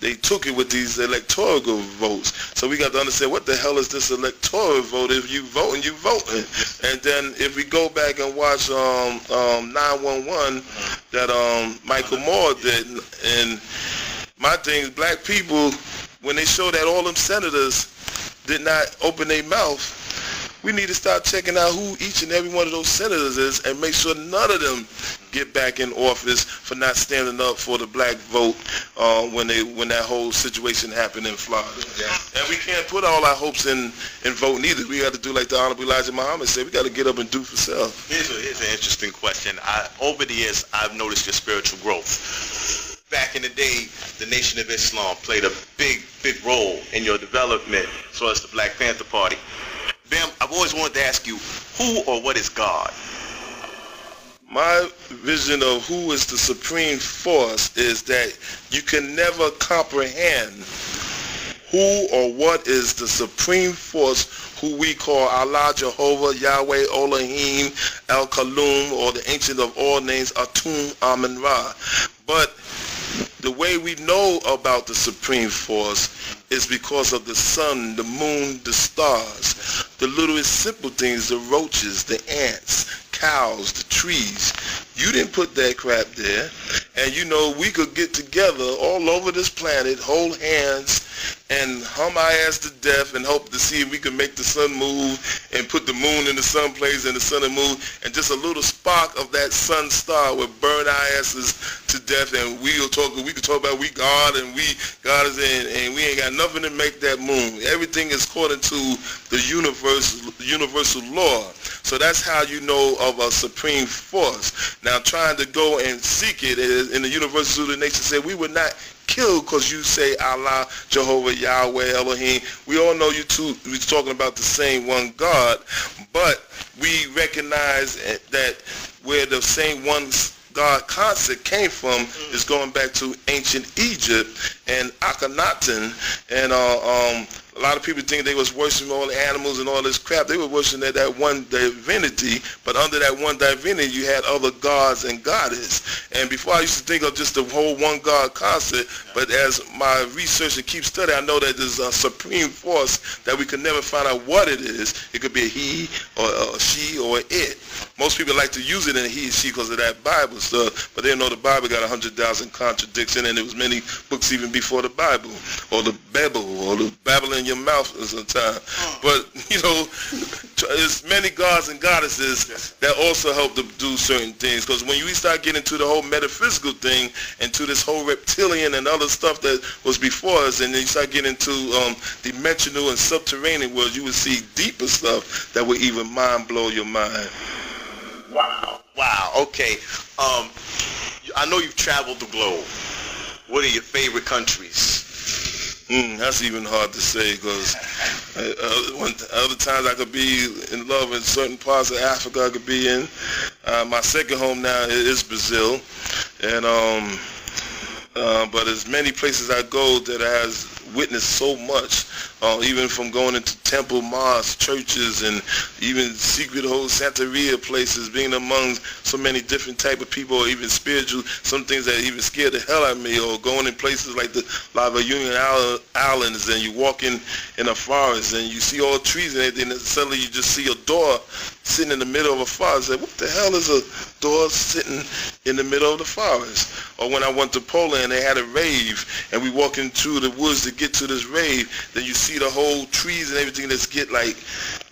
Speaker 3: they took it with these electoral votes. So we got to understand, what the hell is this electoral vote? If you voting, you voting. And then if we go back and watch 911 that Michael Moore did, and my thing is, black people, when they show that all them senators did not open their mouth, we need to start checking out who each and every one of those senators is, and make sure none of them get back in office for not standing up for the black vote when that whole situation happened in Florida. Yeah. And we can't put all our hopes in voting either. We got to do like the Honorable Elijah Muhammad said. We got to get up and do for self.
Speaker 4: Here's an interesting question. Over the years, I've noticed your spiritual growth. Back in the day, the Nation of Islam played a big role in your development, so as the Black Panther Party. Bam, I've always wanted to ask you, who or what is God?
Speaker 3: My vision of who is the supreme force is that you can never comprehend who or what is the supreme force, who we call Allah, Jehovah, Yahweh, Elohim, El-Kalum, or the ancient of all names, Atum, Amun Ra. But the way we know about the supreme force is because of the sun, the moon, the stars, the littlest simple things, the roaches, the ants, cows, the trees. You didn't put that crap there. And you know, we could get together all over this planet, hold hands, and hum our ass to death and hope to see if we can make the sun move and put the moon in the sun place and the sun and moon, and just a little spark of that sun star would burn our asses to death, and we could talk about we God and God is in, and we ain't got nothing to make that moon. Everything is according to the universal law. So that's how you know of a supreme force. Now trying to go and seek it in the universal Zulu nation said we would not kill because you say Allah, Jehovah, Yahweh, Elohim. We all know you two, we're talking about the same one God, but we recognize that where the same one God concept came from is going back to ancient Egypt and Akhenaten, and a lot of people think they was worshiping all the animals and all this crap. They were worshiping that one divinity, but under that one divinity you had other gods and goddesses. And before I used to think of just the whole one God concept, but as my research and keep studying, I know that there's a supreme force that we could never find out what it is. It could be a he or a she or an it. Most people like to use it in a he and she because of that Bible stuff, but they don't know the Bible got 100,000 contradictions, and there was many books even before the Bible, or the Bible, or the Babel in your mouth sometimes. But, you know, there's many gods and goddesses that also help to do certain things, because when you start getting into the whole metaphysical thing and to this whole reptilian and other stuff that was before us, and then you start getting into dimensional and subterranean worlds, you would see deeper stuff that would even mind blow your mind.
Speaker 4: Wow. Okay. I know you've traveled the globe. What are your favorite countries?
Speaker 3: That's even hard to say, because other times I could be in love in certain parts of Africa I could be in. My second home now is Brazil, and but there's many places I go that has witnessed so much, even from going into temple, mosques, churches, and even secret whole Santeria places, being among so many different type of people, or even spiritual, some things that even scared the hell out of me, or going in places like the Lava Union Islands, and you walk in a forest and you see all trees and everything, and suddenly you just see a door sitting in the middle of a forest. Like, what the hell is a door sitting in the middle of the forest? Or when I went to Poland, they had a rave, and we walk into the woods to get to this rave, then you see the whole trees and everything that's get like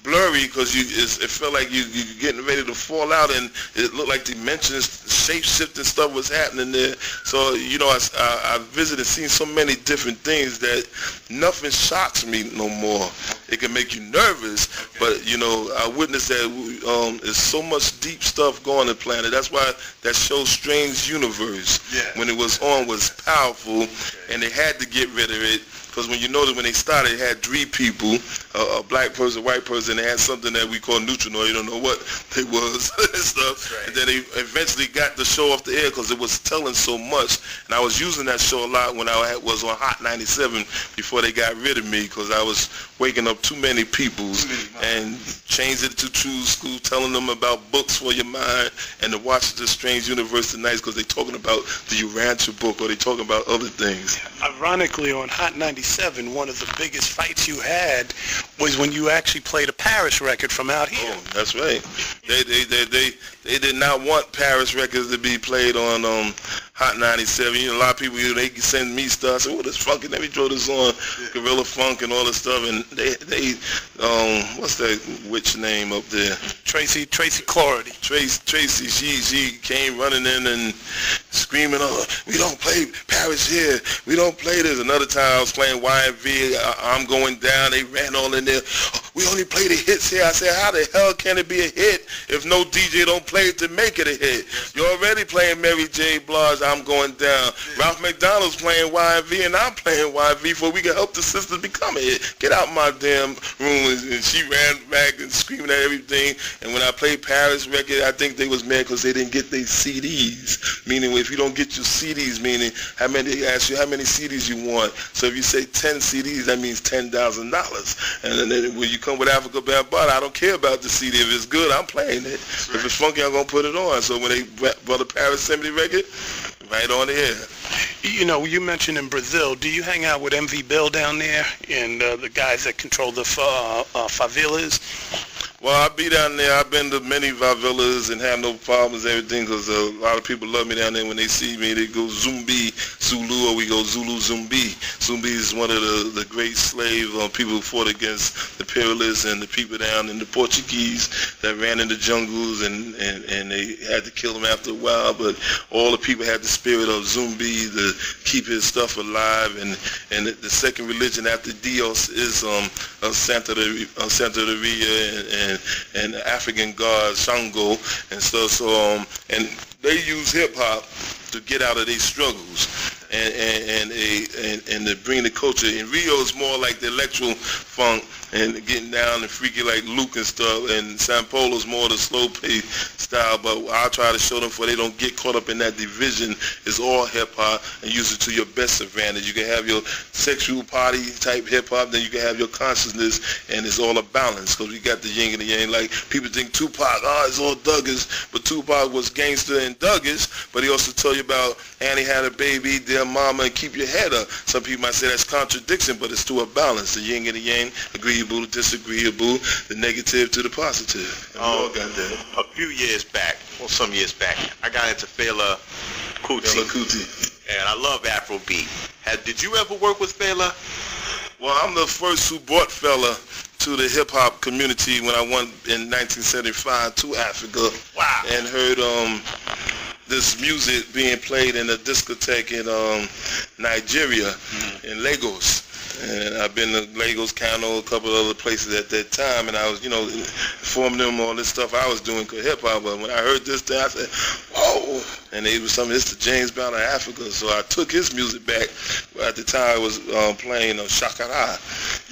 Speaker 3: blurry, because it felt like you're getting ready to fall out, and it looked like dimensions, shape-shifting stuff was happening there. So, you know, I visited and seen so many different things that nothing shocks me no more. It can make you nervous, but, you know, I witnessed that there's so much deep stuff going on the planet. That's why that show Strange Universe, when it was on, was powerful, and they had to get rid of it, because when you notice when they started, it had three people, a black person, a white person. They had something that we call neutral noise. You don't know what it was and stuff. Right. And then they eventually got the show off the air because it was telling so much. And I was using that show a lot when I was on Hot 97 before they got rid of me, because I was waking up too many people and changed it to True School, telling them about books for your mind, and to watch the Strange Universe Tonight because they're talking about the Urantia book or they talking about other things.
Speaker 2: Ironically, on Hot 97, one of the biggest fights you had was when you actually played a Paris record from out here.
Speaker 3: Oh, that's right. They did not want Paris records to be played on Hot 97. You know, a lot of people, they send me stuff. I say, this funky, let me throw this on, Gorilla Funk and all this stuff. And they what's that witch name up there?
Speaker 2: Tracy Clarity.
Speaker 3: Tracy, she came running in and screaming, we don't play Paris here. We don't play this. Another time I was playing YMV, I'm going down. They ran all in there. We only play the hits here. I said, how the hell can it be a hit if no DJ don't play it to make it a hit? You're already playing Mary J. Blige, I'm going down. Ralph McDonald's playing YMV and I'm playing YMV for we can help the sisters become a hit. Get out my damn room. And she ran back and screaming at everything. And when I played Paris record, I think they was mad because they didn't get their CDs. Meaning if you don't get your CDs, meaning they ask you how many CDs you want. So if you say 10 CDs, that means $10,000. And then when you come with Afrika Bambaataa, I don't care about the CD. If it's good, I'm playing it. Right. If it's funky, I'm going to put it on. So when they brought a Paris Assembly record, right on the air.
Speaker 2: You know, you mentioned in Brazil, do you hang out with MV Bill down there and the guys that control the favelas?
Speaker 3: Well, I'll be down there. I've been to many favelas and have no problems, everything, because a lot of people love me down there. When they see me, they go Zumbi, Zulu, or we go Zulu, Zumbi. Zumbi is one of the great slave people who fought against the imperialists and the people down in the Portuguese that ran in the jungles, and they had to kill them after a while. But all the people had the spirit of Zumbi to keep his stuff alive. And the second religion after Dios is Santeria and the African god Shango and stuff. So and they use hip hop to get out of their struggles and to bring the culture. In Rio, it's more like the electro funk and getting down and freaky like Luke and stuff. And Sao Paulo's more the slow pace style. But I try to show them for they don't get caught up in that division. It's all hip hop and use it to your best advantage. You can have your sexual party type hip hop, then you can have your consciousness, and it's all a balance because we got the yin and the yang. Like people think Tupac, it's all Douglas, but Tupac was gangster and Douglas. But he also told you about Annie had a baby, dear mama, and keep your head up. Some people might say that's contradiction, but it's to a balance. The yin and the yang, agreeable to disagreeable, the negative to the positive.
Speaker 4: A few years back, well, some years back, I got into Fela Kuti. And I love Afrobeat. Did you ever work with Fela?
Speaker 3: Well, I'm the first who brought Fela to the hip-hop community when I went in 1975 to Africa.
Speaker 4: Wow.
Speaker 3: And heard this music being played in a discotheque in Nigeria, in Lagos. And I've been to Lagos, Kano, a couple of other places at that time, and I was, informing them all this stuff I was doing for hip-hop. But when I heard this thing, I said, whoa! And it was something, it's the James Brown of Africa. So I took his music back. At the time, I was playing Shakara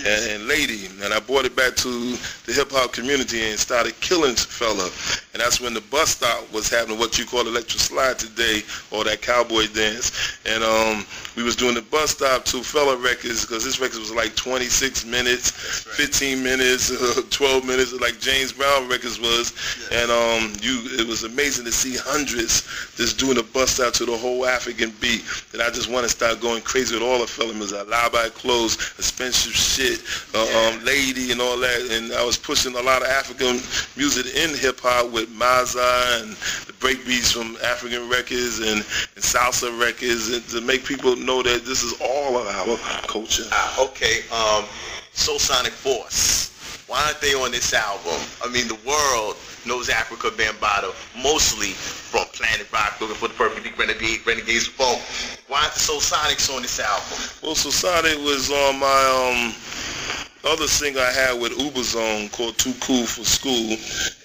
Speaker 3: and Lady, and I brought it back to the hip-hop community and started killing Fela. And that's when the bus stop was happening, what you call electro slide today, or that cowboy dance. And we was doing the bus stop to Fela records, because his records was like 26 minutes, 15 minutes, 12 minutes, like James Brown records was. And it was amazing to see hundreds just doing a bus stop to the whole African beat. And I just want to start going crazy with all the Fela music. I lie by clothes, expensive shit, Lady and all that. And I was pushing a lot of African music in hip-hop with Maza and the breakbeats from African records and salsa records, and to make people know that this is all of our culture.
Speaker 4: Okay, Soul Sonic Force. Why aren't they on this album? I mean, the world knows Afrika Bambaataa mostly from Planet Rock, Looking for the Perfect Renegades of Funk. Why aren't the Soul Sonics on this album?
Speaker 3: Well, Soul Sonic was on my other single I had with Uber Zone called Too Cool for School,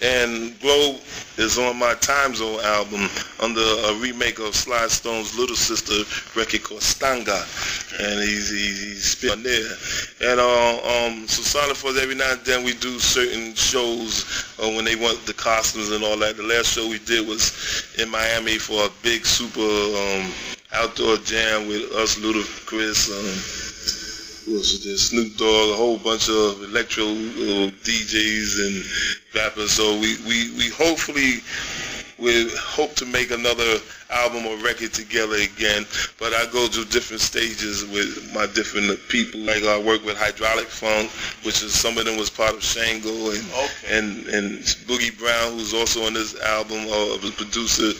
Speaker 3: and Globe is on my Time Zone album under a remake of Sly Stone's Little Sister record called Stanga, and he's spit on there. And so Sonic Force, every now and then we do certain shows when they want the costumes and all that. The last show we did was in Miami for a big super outdoor jam with us, Ludacris, was there, Snoop Dogg, a whole bunch of electro DJs and rappers. So we hopefully hope to make another album or record together again, but I go through different stages with my different people. Like I work with Hydraulic Funk, which is some of them was part of Shango, and Boogie Brown, who's also on this album, the producer,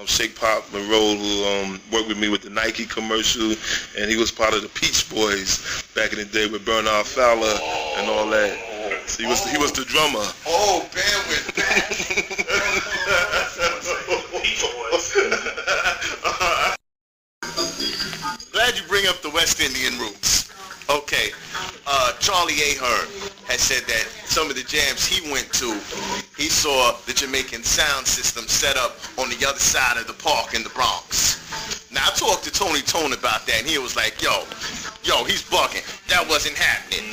Speaker 3: Shake Pop Monroe, who worked with me with the Nike commercial, and he was part of the Peach Boys back in the day with Bernard Fowler and all that. So he was the drummer.
Speaker 4: Oh, bear with that. Glad you bring up the West Indian roots. Okay, Charlie Ahern has said that some of the jams he went to, he saw the Jamaican sound system set up on the other side of the park in the Bronx. Now, I talked to Tony Tone about that, and he was like, yo, he's bugging. That wasn't happening.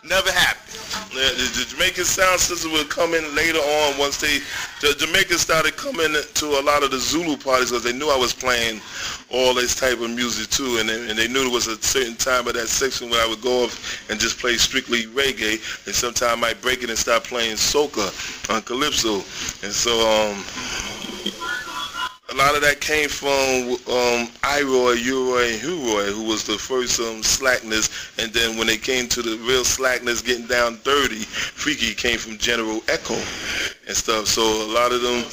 Speaker 4: Never happened.
Speaker 3: Yeah, the Jamaican sound system would come in later on once the Jamaicans started coming to a lot of the Zulu parties because they knew I was playing all this type of music too, and they knew there was a certain time of that section where I would go off and just play strictly reggae, and sometimes I might break it and start playing soca on calypso, and so a lot of that came from Iroy, Uroy, and Huroy, who was the first slackness, and then when they came to the real slackness, getting down dirty, Freaky came from General Echo and stuff. So a lot of them,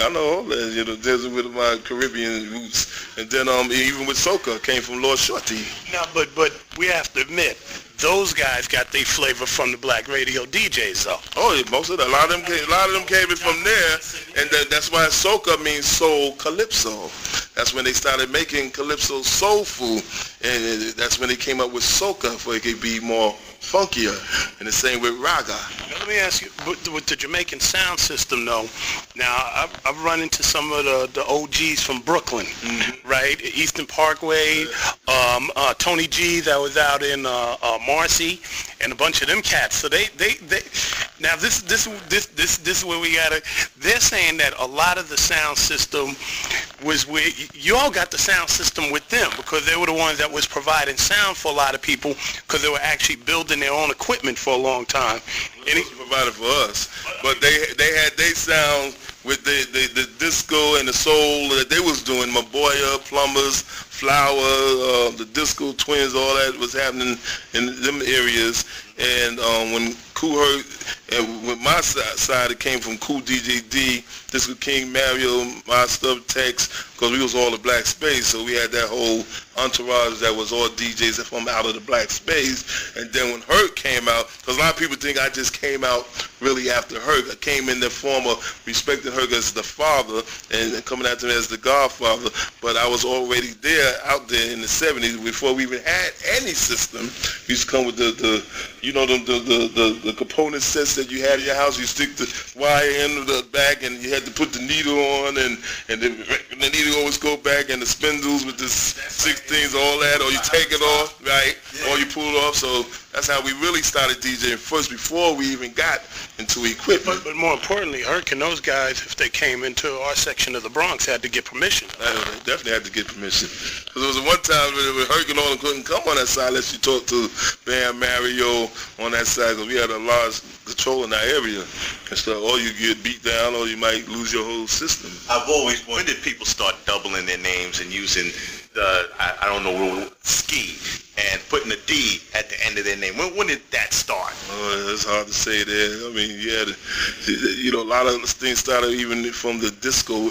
Speaker 3: I know all that, there's with my Caribbean roots, and then even with soca came from Lord Shorty.
Speaker 2: No, but we have to admit, those guys got their flavor from the black radio DJs, though.
Speaker 3: Oh, yeah, most of them. A lot of them came from there, and that's why soca means soul calypso. That's when they started making calypso soulful, and that's when they came up with soca, for it could be more funkier, and the same with raga.
Speaker 2: Now, let me ask you, with the Jamaican sound system, though, now I've run into some of the OGs from Brooklyn, right? Eastern Parkway, Tony G that was out in Marcy, and a bunch of them cats. So they now this is where we gotta. They're saying that a lot of the sound system was where you all got the sound system with them, because they were the ones that was providing sound for a lot of people, because they were actually building their own equipment for a long time.
Speaker 3: And it provided for us, but they had their sound with the disco and the soul that they was doing. Maboya, Plumbers, Flower, the Disco Twins, all that was happening in them areas. And when Cool Herc, and with my side, it came from Cool DJ D, Disco King, Mario, my stuff, Tex, because we was all the black space, so we had that whole entourage that was all DJs from out of the black space. And then when Herc came out, because a lot of people think I just came out really after Herc. I came in the form of respecting Herc as the father and coming after him as the godfather, but I was already there, out there in the 70s, before we even had any system. We used to come with the component sets that you had in your house. You stick the wire in the back, and you had to put the needle on, and the needle always go back, and the spindles with the 16s, all that, or you take it off, right, or you pull it off. So that's how we really started DJing first, before we even got into equipment.
Speaker 2: But more importantly, Herc and those guys, if they came into our section of the Bronx, had to get permission.
Speaker 3: They definitely had to get permission. Because there was one time when Herc and all them couldn't come on that side unless you talk to Bam, Mario on that side, because we had a large control in our area and stuff. Or you get beat down, or you might lose your whole system.
Speaker 4: I've always wondered, when did people start doubling their names and using I don't know, ski, and putting a D at the end of their name? When did that start?
Speaker 3: It's hard to say there. I mean, a lot of things started even from the disco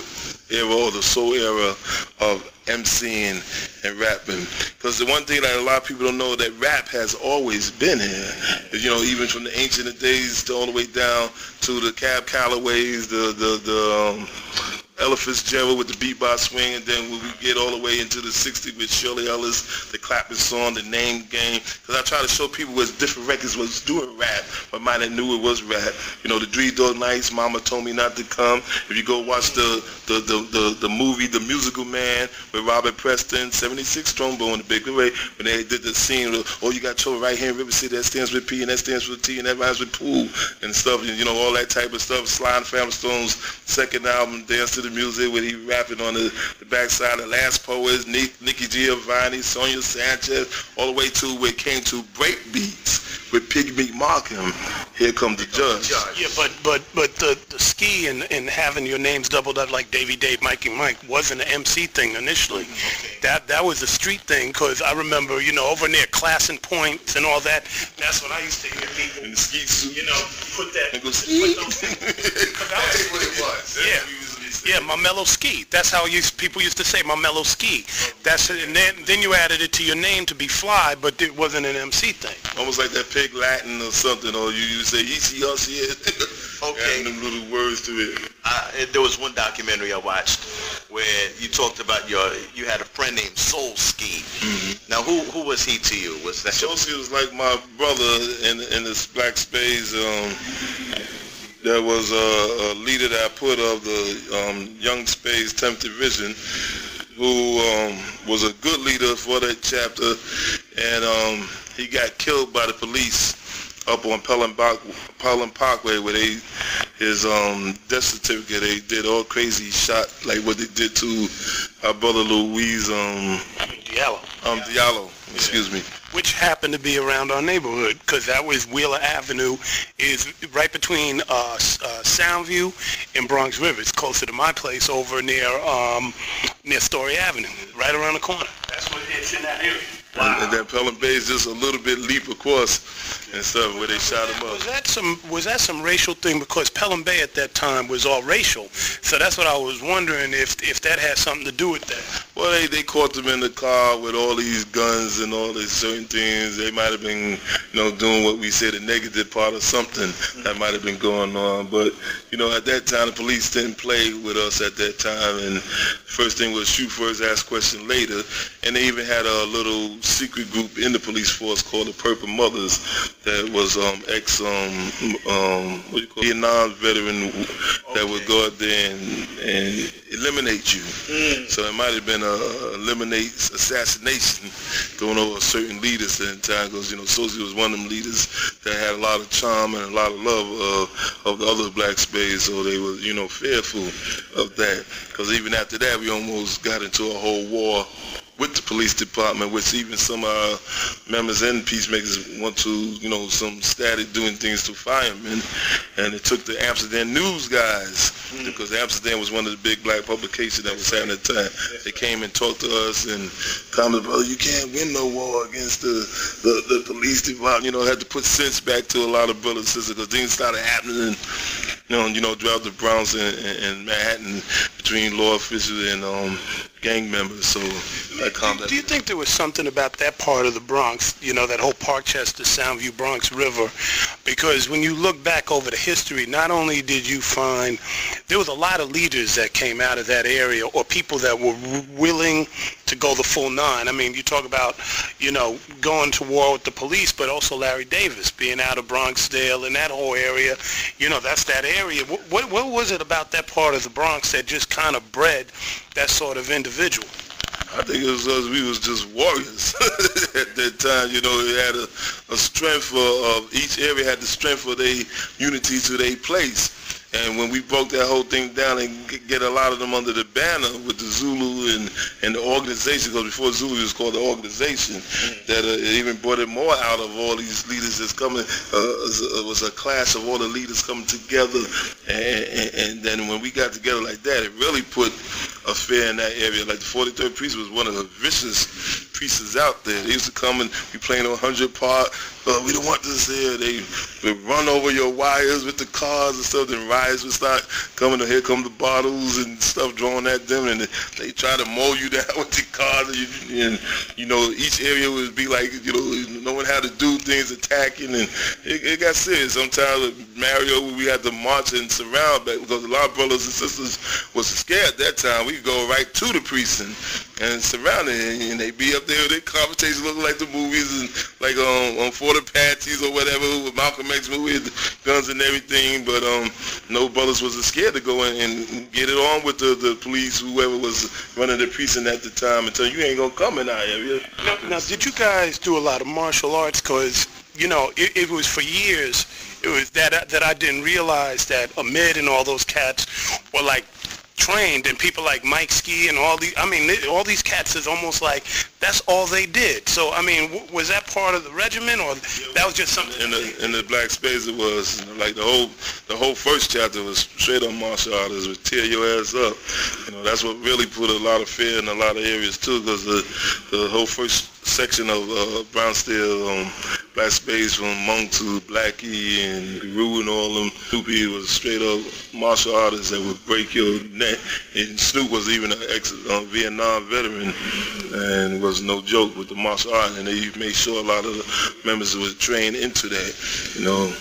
Speaker 3: era or the soul era of MCing and rapping. Because the one thing that a lot of people don't know, that rap has always been here. Even from the ancient days to all the way down to the Cab Callaways, the Ella Fitzgerald with the beatbox swing, and then when we get all the way into the 60s with Shirley Ellis, the clapping song, the name game. Because I try to show people what different records was doing rap, but might have knew it was rap. You know, the 3 Dog Nights, Mama Told Me Not to Come. If you go watch the movie, The Musical Man, with Robert Preston, 76 trombone, the big way, when they did the scene of, oh, you got your right hand River City, that stands with P, and that stands for T, and that rhymes with pool, and stuff, you know, all that type of stuff. Sly and Family Stone's second album, Dance to the Music, where he rapping on the backside, The Last Poets, Nikki Giovanni, Sonia Sanchez, all the way to where it came to break beats with Pigmeat Markham, Here Come the Judge.
Speaker 2: Yeah, but the ski and having your names doubled up like Davey Dave, Mikey Mike wasn't an MC thing initially. Okay. That was a street thing, because I remember, you know, over near Class and Points and all that, that's when I used to hear people,
Speaker 3: in the ski suit,
Speaker 2: you know, put those
Speaker 3: ski.
Speaker 2: things. That's what it was. Yeah. Yeah, my mellow ski. That's how people used to say, my mellow ski. That's it. And then you added it to your name to be Fly, but it wasn't an MC thing.
Speaker 3: Almost like that Pig Latin or something, or you say ECRC.
Speaker 4: Okay.
Speaker 3: Adding them little words to it.
Speaker 4: There was one documentary I watched where you talked about you had a friend named Soul Ski. Mm-hmm. Now, who was he to you? Was that
Speaker 3: Soul Ski was like my brother in the Black Spades. There was a leader that I put of the Young Spades 10th Division, who was a good leader for that chapter, and he got killed by the police up on Pelham Parkway, where his death certificate, they did all crazy shot, like what they did to our brother Louise Diallo, excuse me.
Speaker 2: Which happened to be around our neighborhood, because that was Wheeler Avenue, is right between Soundview and Bronx River. It's closer to my place over near Story Avenue, right around the corner. That's what it's in that area. Wow.
Speaker 3: And then Pelham Bay is just a little bit leap across and stuff where they shot him up.
Speaker 2: Was that some racial thing? Because Pelham Bay at that time was all racial. So that's what I was wondering, if that had something to do with that.
Speaker 3: Well, they caught them in the car with all these guns and all these certain things. They might have been, you know, doing what we say the negative part of something that might have been going on. But, you know, at that time, the police didn't play with us at that time. And first thing was shoot first, ask question later. And they even had a little secret group in the police force called the Purple Mothers that was Vietnam veteran that would go out there and eliminate you. So it might have been assassination going over certain leaders at the time, because, you know, Sosie was one of them leaders that had a lot of charm and a lot of love of the other Black Spades, so they were, you know, fearful of that. Because even after that, we almost got into a whole war with the police department, which even some members and peacemakers want to, you know, some static doing things to firemen. And it took the Amsterdam News guys, because Amsterdam was one of the big black publications that was happening at the time. They came and talked to us and commented, brother, you can't win no war against the police department. You know, had to put sense back to a lot of brothers and sisters, because things started happening, you know, throughout the Bronx and Manhattan between law officials and gang members. So
Speaker 2: do you think there was something about that part of the Bronx, you know, that whole Parkchester, Soundview, Bronx River? Because when you look back over the history, not only did you find there was a lot of leaders that came out of that area, or people that were willing to go the full nine. I mean, you talk about, you know, going to war with the police, but also Larry Davis being out of Bronxdale and that whole area. You know, that's that area. What was it about that part of the Bronx that just kind of bred that sort of individual?
Speaker 3: I think it was us. We was just warriors at that time. You know, it had a strength of each area had the strength of their unity to their place. And when we broke that whole thing down and get a lot of them under the banner with the Zulu and the organization, because before Zulu it was called the organization, that it even brought it more out of all these leaders that's coming. It was a clash of all the leaders coming together. And then when we got together like that, it really put a fear in that area. Like the 43rd Precinct was one of the vicious pieces out there. They used to come and be playing on 100 Park, we don't want this here. They would run over your wires with the cars and stuff. Then riots would start coming. Here come the bottles and stuff drawn at them, and they try to mow you down with the cars. And you know, each area would be like, you know, knowing how to do things, attacking, and it got serious. Sometimes with Mario, we had to march and surround back because a lot of brothers and sisters was scared at that time. We could go right to the precinct and surround it, and they be up there with their conversations looking like the movies, and like on For the Patties or whatever, with Malcolm X movie, guns and everything. But no brothers was scared to go in and get it on with the police, whoever was running the precinct at the time, and tell you ain't gonna come in out here.
Speaker 2: Now, did you guys do a lot of martial arts? Because, you know, it was for years, it was that I didn't realize that Ahmed and all those cats were like trained, and people like Mike Ski and all these, I mean, all these cats is almost like that's all they did. So, I mean, was that part of the regiment, or that was just something?
Speaker 3: In the Black Spades, it was like the whole first chapter was straight up martial arts, would tear your ass up. You know, that's what really put a lot of fear in a lot of areas too, because the whole first section of Brownsteel, Black Spades, from Monk to Blackie and Guru and all them, Snoopy was straight up martial artists that would break your neck. And Snoop was even an ex-Vietnam veteran, and was no joke with the martial art. And they made sure a lot of the members was trained into that, you know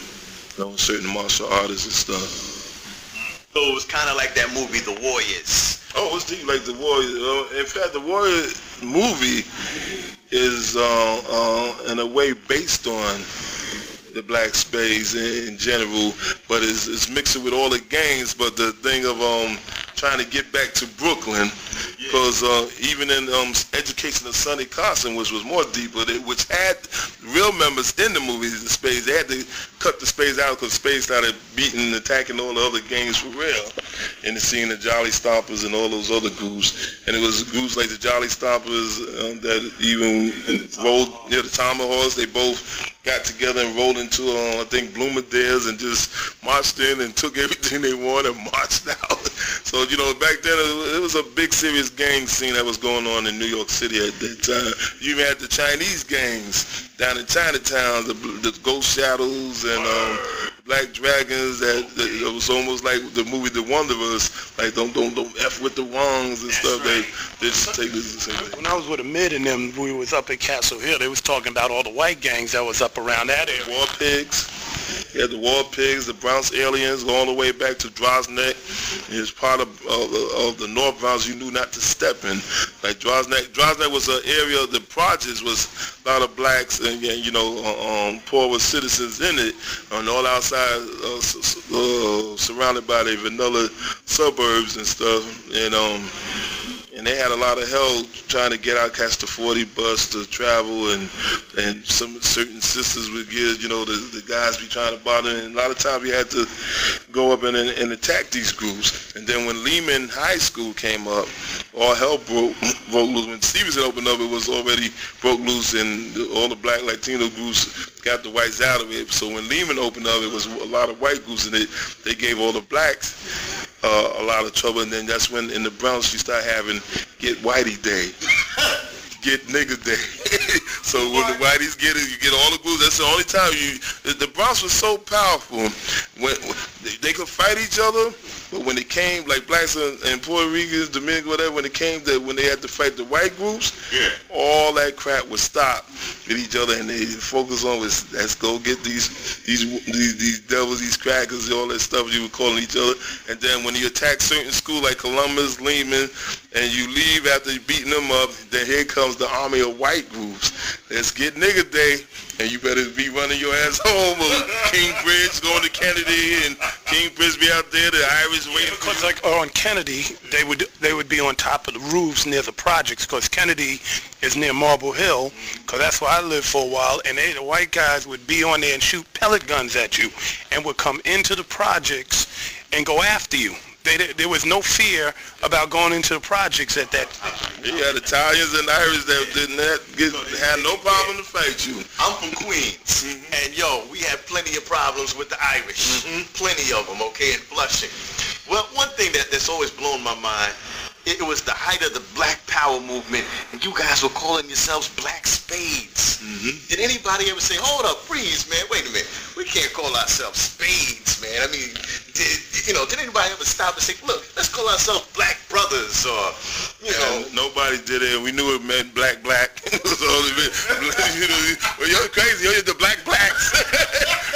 Speaker 3: certain martial artists and stuff.
Speaker 4: So it was kind of like that movie, The Warriors.
Speaker 3: Oh, it's deep like The Warriors. In fact, The Warriors movie is in a way based on the Black Spades in general, but it's mixing with all the gangs. But the thing of trying to get back to Brooklyn, because even in Education of Sonny Carson, which was more deeper, which had real members in the movies, the Spades, they had to cut the Spades out because Spades started beating and attacking all the other gangs for real. In the scene, the Jolly Stompers and all those other groups. And it was groups like the Jolly Stompers that even rolled near the Tomahawks. They both got together and rolled into, I think, Bloomingdale's, and just marched in and took everything they wanted and marched out. So, you know, back then it was a big, serious gang scene that was going on in New York City at that time. You even had the Chinese gangs down in Chinatown, the Ghost Shadows and Black Dragons. That it was almost like the movie The Wanderers, like don't F with the Wongs and stuff. Right. They just take this.
Speaker 2: When I was with Ahmed and them, we was up at Castle Hill. They was talking about all the white gangs that was up around that area.
Speaker 3: War Pigs. You had the War Pigs, the Bronx Aliens, all the way back to Drosneck. It's part of the North Bronx you knew not to step in. Like Drosneck was an area, the projects was a lot of blacks and poorer citizens in it, and all outside surrounded by the vanilla suburbs and stuff. And they had a lot of help trying to get out, catch the 40 bus to travel, and some certain sisters would give, the guys be trying to bother, and a lot of times you had to go up and attack these groups. And then when Lehman High School came up, all hell broke loose. When Stevenson opened up, it was already broke loose, and all the black Latino groups got the whites out of it. So when Lehman opened up, it was a lot of white groups, and they gave all the blacks a lot of trouble. And then that's when in the Bronx you start having Get Whitey Day, Get Nigga Day. So when the whiteys get it, you get all the groups. That's the only time the Bronx was so powerful. When they could fight each other, but when it came, like blacks and Puerto Ricans, Dominicans, whatever, when they had to fight the white groups, all that crap would stop with each other, and they focus on let's go get these devils, these crackers, all that stuff you were calling each other. And then when you attack certain schools like Columbus, Lehman, and you leave after beating them up, then here comes the army of white groups. Let's get Nigga Day, and you better be running your ass home, or Kingbridge, going to Kennedy, and Kingbridge be out there, the Irish waiting.
Speaker 2: Because like on Kennedy, they would be on top of the roofs near the projects, because Kennedy is near Marble Hill, because that's where I lived for a while, and the white guys would be on there and shoot pellet guns at you, and would come into the projects and go after you. There was no fear about going into the projects at that time.
Speaker 3: You had Italians and Irish that had no problem to fight you.
Speaker 4: I'm from Queens, and we had plenty of problems with the Irish. Plenty of them, okay, in Flushing. Well, one thing that's always blown my mind, it was the height of the Black Power movement, and you guys were calling yourselves Black Spades. Did anybody ever say, hold up, freeze, man, wait a minute, we can't call ourselves Spades, man? I mean, did anybody ever stop and say, look, let's call ourselves Black Brothers, or, you know?
Speaker 3: Nobody did it. We knew it meant black. It was only well, you're crazy. You're the blacks.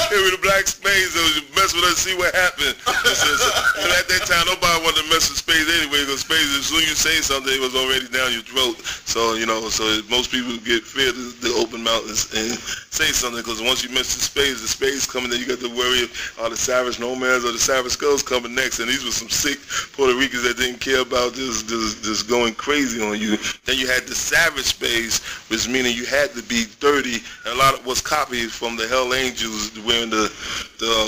Speaker 3: They were the black Spades. They would mess with us, see what happened. And at that time, nobody wanted to mess with Spades anyway, because Spades, as soon as you say something, it was already down your throat. So, so most people get feared to open mouth and say something, because once you mention the Spades coming, then you got to worry if the Savage Nomads or the Savage Skulls coming next. And these were some sick Puerto Ricans that didn't care about just going crazy on you. Then you had the Savage Spades, which meaning you had to be dirty, and a lot of was copied from the Hell Angels, wearing the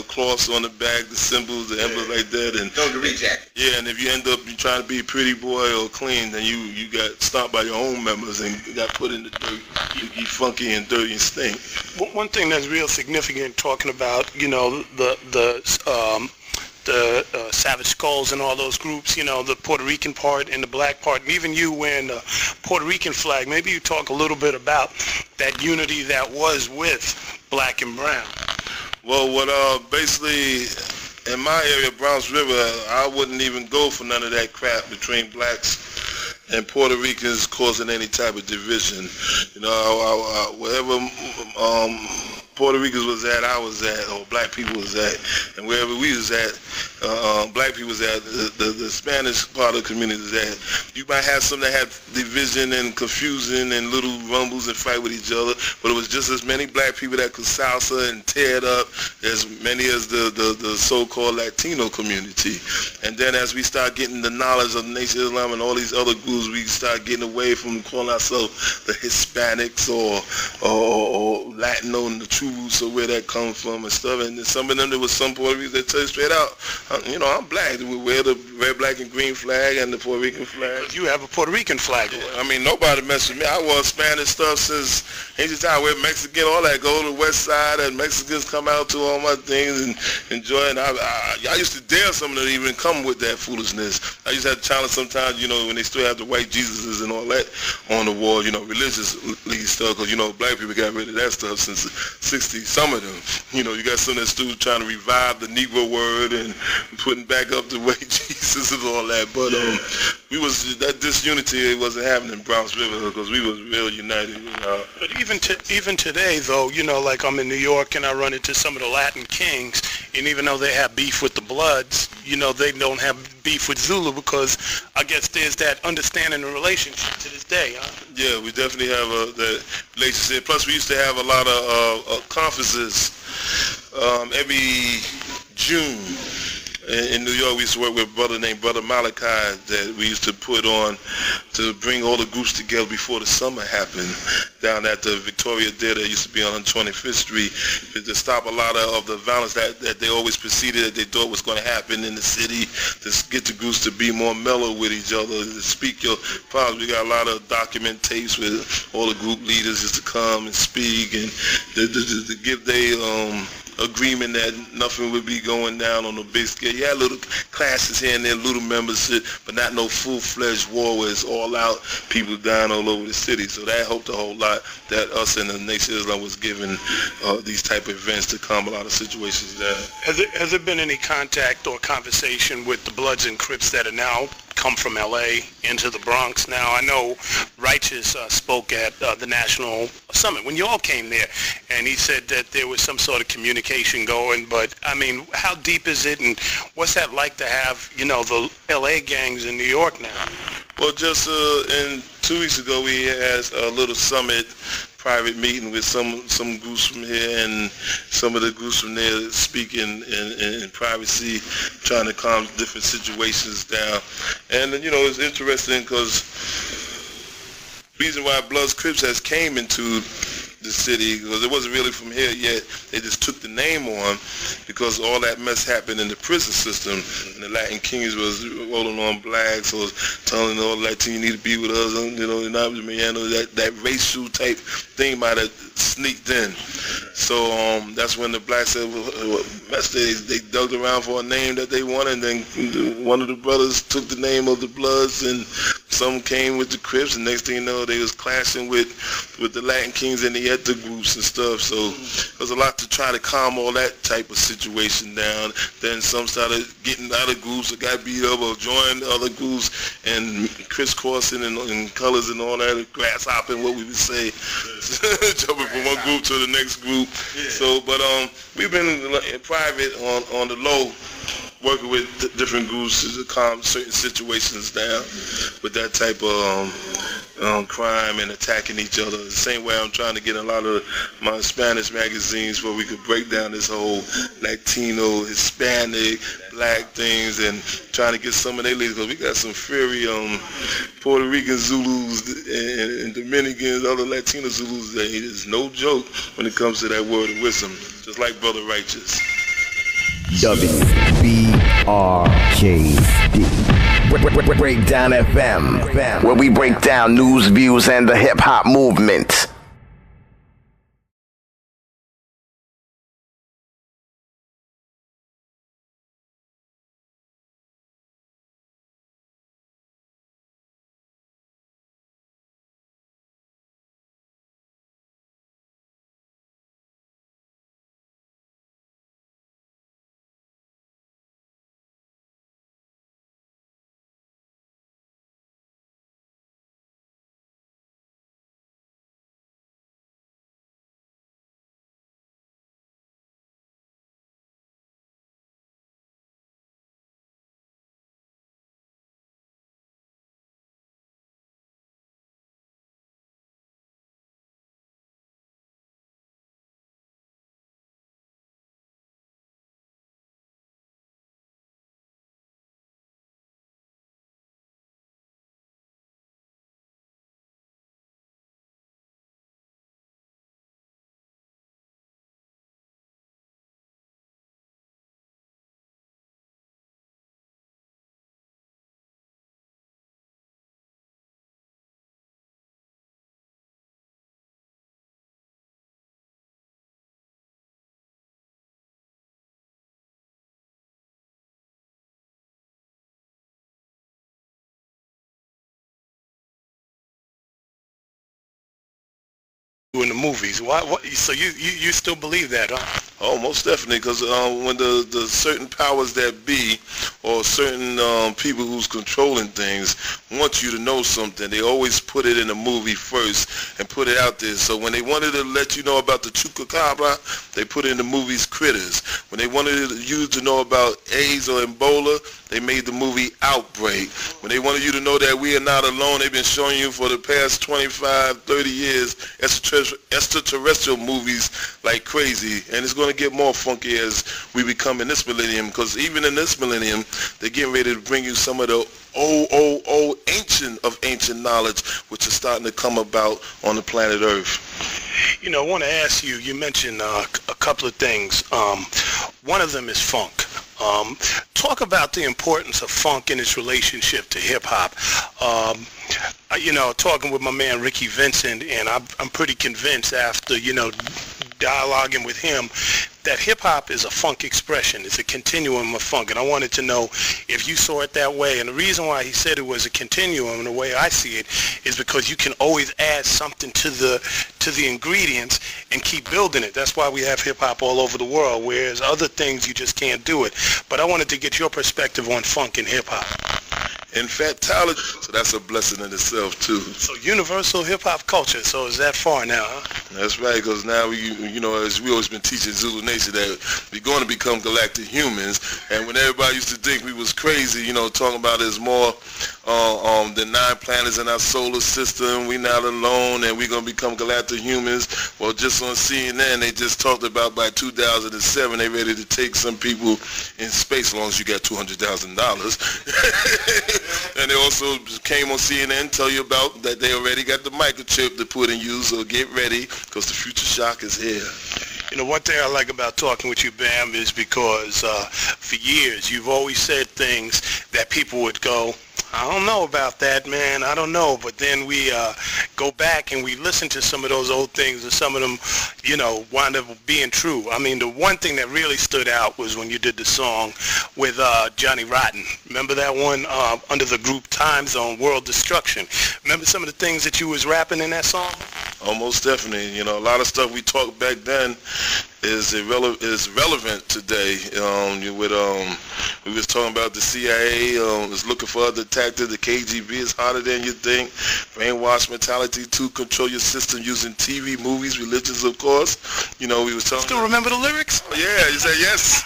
Speaker 3: cloths on the back, the symbols, the emblems like that. And
Speaker 4: the reject.
Speaker 3: Yeah, and if you end up trying to be a pretty boy or clean, then you got stopped by your own members and got put in the dirt. You funky and dirty and stink.
Speaker 2: One thing that's real significant, talking about the Savage Skulls and all those groups, the Puerto Rican part and the black part, and even you wearing the Puerto Rican flag. Maybe you talk a little bit about that unity that was with black and brown.
Speaker 3: Well, basically, in my area, Browns River, I wouldn't even go for none of that crap between blacks and Puerto Ricans causing any type of division. Wherever Puerto Ricans was at, I was at, or black people was at, and wherever we was at, black people was at, the Spanish part of the community was at. You might have some that had division and confusion and little rumbles and fight with each other, but it was just as many black people that could salsa and tear it up as many as the so-called Latino community. And then as we start getting the knowledge of the Nation of Islam and all these other groups, we start getting away from calling ourselves the Hispanics or Latino and the true roots of where that comes from and stuff. And then some of them, there was some Puerto Ricans that tell you straight out, I'm black. We wear the red, black, and green flag and the Puerto Rican flag.
Speaker 2: You have a Puerto Rican flag.
Speaker 3: I mean, nobody messed with me. I wore Spanish stuff since ancient time. I wear Mexican, all that. Go to the west side, and Mexicans come out to all my things and enjoy it. And I used to dare some of them to even come with that foolishness. I used to have to challenge sometimes, when they still have the white Jesuses and all that on the wall, religiously stuff, because, black people got rid of that stuff since the 60s, some of them. You got some that still trying to revive the Negro word and putting back up the white Jesus and all that. But that disunity, it wasn't happening in Browns River because we was real united.
Speaker 2: But even today, though, like I'm in New York and I run into some of the Latin kings, and even though they have beef with the Bloods, they don't have beef with Zulu, because I guess there's that understanding and relationship to this day, huh?
Speaker 3: Yeah, we definitely have that relationship. Plus, we used to have a lot of conferences every June. In New York, we used to work with a brother named Brother Malachi that we used to put on to bring all the groups together before the summer happened down at the Victoria Theater. It used to be on 25th Street to stop a lot of the violence that they always preceded, that they thought was going to happen in the city, to get the groups to be more mellow with each other, to speak your problems. We got a lot of document tapes with all the group leaders just to come and speak and to give their agreement that nothing would be going down on a big scale. You had little classes here and there, little membership, but not no full-fledged war where it's all out, people dying all over the city. So that helped a whole lot that us and the Nation of Islam was given these type of events to calm a lot of situations down.
Speaker 2: Has there been any contact or conversation with the Bloods and Crips that are now come from LA into the Bronx now? I know Righteous spoke at the National Summit when you all came there, and he said that there was some sort of communication going, but I mean, how deep is it, and what's that like to have, the LA gangs in New York now?
Speaker 3: Well, just 2 weeks ago, we had a little summit, private meeting with some groups from here and some of the groups from there speaking in privacy, trying to calm different situations down. And it's interesting because the reason why Bloods Crips has came into the city, because it wasn't really from here yet. They just took the name on because all that mess happened in the prison system, and the Latin kings was rolling on blacks or telling all Latin, you need to be with us, that racial type thing might have sneaked in. So that's when the blacks said, they dug around for a name that they wanted, and then one of the brothers took the name of the Bloods and Some came with the Crips, and next thing you know, they was clashing with the Latin Kings and the ethnic groups and stuff. So there's a lot to try to calm all that type of situation down. Then some started getting out of groups or got beat up or joined other groups and crisscrossing and colors and all that, grass hopping, what we would say, jumping from one group to the next group. So, but we've been in private on the low, working with different groups to calm certain situations down with that type of crime and attacking each other. The same way I'm trying to get a lot of my Spanish magazines where we could break down this whole Latino, Hispanic, black things and trying to get some of their leaders, because we got some fiery Puerto Rican Zulus and Dominicans, other Latino Zulus that is no joke when it comes to that word of wisdom, just like Brother Righteous.
Speaker 1: WBRKD Breakdown FM, where we break down news, views, and the hip-hop movement.
Speaker 2: In the movies. So you still believe that, huh?
Speaker 3: Oh, most definitely, because when the certain powers that be or certain people who's controlling things want you to know something, they always put it in the movie first and put it out there. So when they wanted to let you know about the chupacabra, they put it in the movies Critters. When they wanted you to know about AIDS or Ebola, they made the movie Outbreak. When they wanted you to know that we are not alone, they've been showing you for the past 25, 30 years extraterrestrial movies like crazy. And it's going to get more funky as we become in this millennium, because even in this millennium, they're getting ready to bring you some of the old ancient knowledge, which is starting to come about on the planet Earth.
Speaker 2: You know, I want to ask you, you mentioned a couple of things. One of them is funk. Talk about the importance of funk in its relationship to hip-hop. You know, talking with my man Ricky Vincent, and I'm pretty convinced after, you know, dialoguing with him, that hip-hop is a funk expression. It's a continuum of funk, and I wanted to know if you saw it that way. And the reason why he said it was a continuum, and the way I see it, is because you can always add something to the ingredients and keep building it. That's why we have hip-hop all over the world, whereas other things you just can't do it. But I wanted to get your perspective on funk and hip-hop.
Speaker 3: In fatality, so that's a blessing in itself too.
Speaker 2: So universal hip-hop culture, so is that far now, huh?
Speaker 3: That's right, because now you know, as we always been teaching Zulu Nation, that we're going to become galactic humans. And when everybody used to think we was crazy, you know, talking about there's more than 9 planets in our solar system, we not alone, and we're going to become galactic humans. Well, just on CNN, they just talked about by 2007, they ready to take some people in space, as long as you got $200,000. And they also came on CNN tell you about that they already got the microchip to put in you, so get ready, because the future shock is here.
Speaker 2: You know, one thing I like about talking with you, Bam, is because for years you've always said things that people would go, I don't know about that, man. I don't know. But then we go back and we listen to some of those old things, and some of them, wind up being true. I mean, the one thing that really stood out was when you did the song with Johnny Rotten. Remember that one under the group Time Zone, World Destruction? Remember some of the things that you was rapping in that song?
Speaker 3: Almost definitely. A lot of stuff we talked back then is relevant today. We was talking about the CIA is looking for other tactics. The KGB is harder than you think. Brainwash mentality to control your system using TV, movies, religions, of course. We was talking.
Speaker 2: Still remember the lyrics?
Speaker 3: Oh, yeah, you said yes.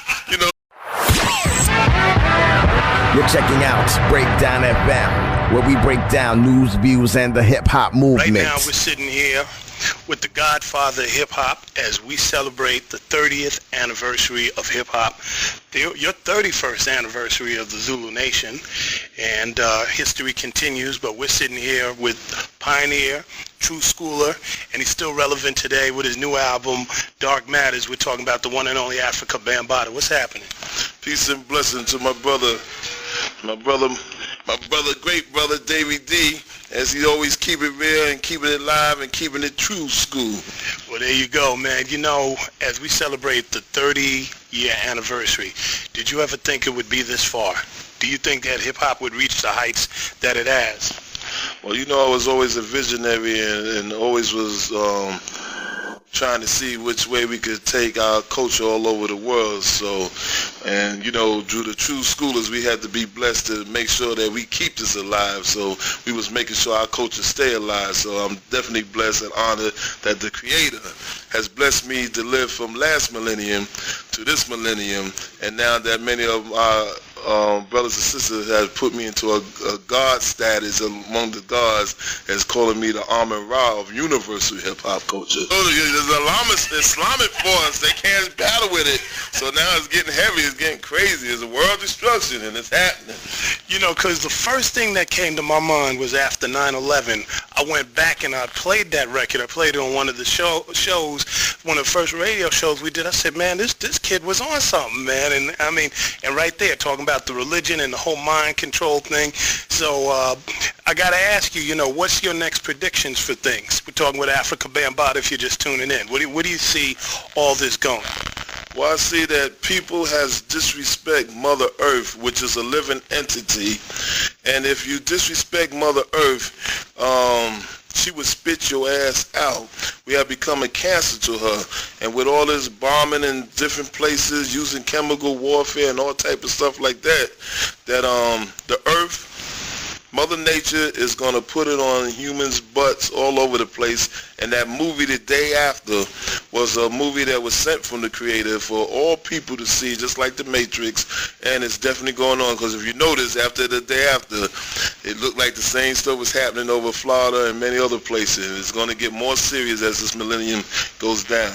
Speaker 1: You're checking out Breakdown FM, where we break down news, views, and the hip-hop movement.
Speaker 2: Right now we're sitting here with the godfather of hip-hop as we celebrate the 30th anniversary of hip-hop, your 31st anniversary of the Zulu Nation, and history continues, but we're sitting here with pioneer, true schooler, and he's still relevant today with his new album, Dark Matters. We're talking about the one and only Afrika Bambaaataa. What's happening?
Speaker 3: Peace and blessing to my brother, great brother, Davey D, as he always keep it real and keeping it live and keeping it true school.
Speaker 2: Well, there you go, man. As we celebrate the 30-year anniversary, did you ever think it would be this far? Do you think that hip-hop would reach the heights that it has?
Speaker 3: Well, I was always a visionary and always was trying to see which way we could take our culture all over the world. So, and through the true schoolers, we had to be blessed to make sure that we keep this alive. So we was making sure our culture stay alive. So I'm definitely blessed and honored that the Creator has blessed me to live from last millennium to this millennium, and now that many of our brothers and sisters have put me into a God status among the gods, as calling me the Amun-Ra of universal hip-hop culture. There's Islamic force, they can't battle with it, so now it's getting heavy, it's getting crazy, it's a world destruction, and it's happening.
Speaker 2: Because the first thing that came to my mind was after 9/11, I went back and I played that record. I played it on one of the shows, one of the first radio shows we did. I said, man, this kid was on something, man, and right there, talking about the religion and the whole mind control thing. So I got to ask you, what's your next predictions for things? We're talking with Afrika Bambaaataa if you're just tuning in. Where do you see all this going?
Speaker 3: Well, I see that people has disrespect Mother Earth, which is a living entity. And if you disrespect Mother Earth, she would spit your ass out. We have become a cancer to her. And with all this bombing in different places, using chemical warfare and all type of stuff like that, the earth, Mother Nature is going to put it on humans' butts all over the place. And that movie, The Day After, was a movie that was sent from the Creator for all people to see, just like The Matrix. And it's definitely going on, because if you notice, after The Day After, it looked like the same stuff was happening over Florida and many other places. It's going to get more serious as this millennium goes down.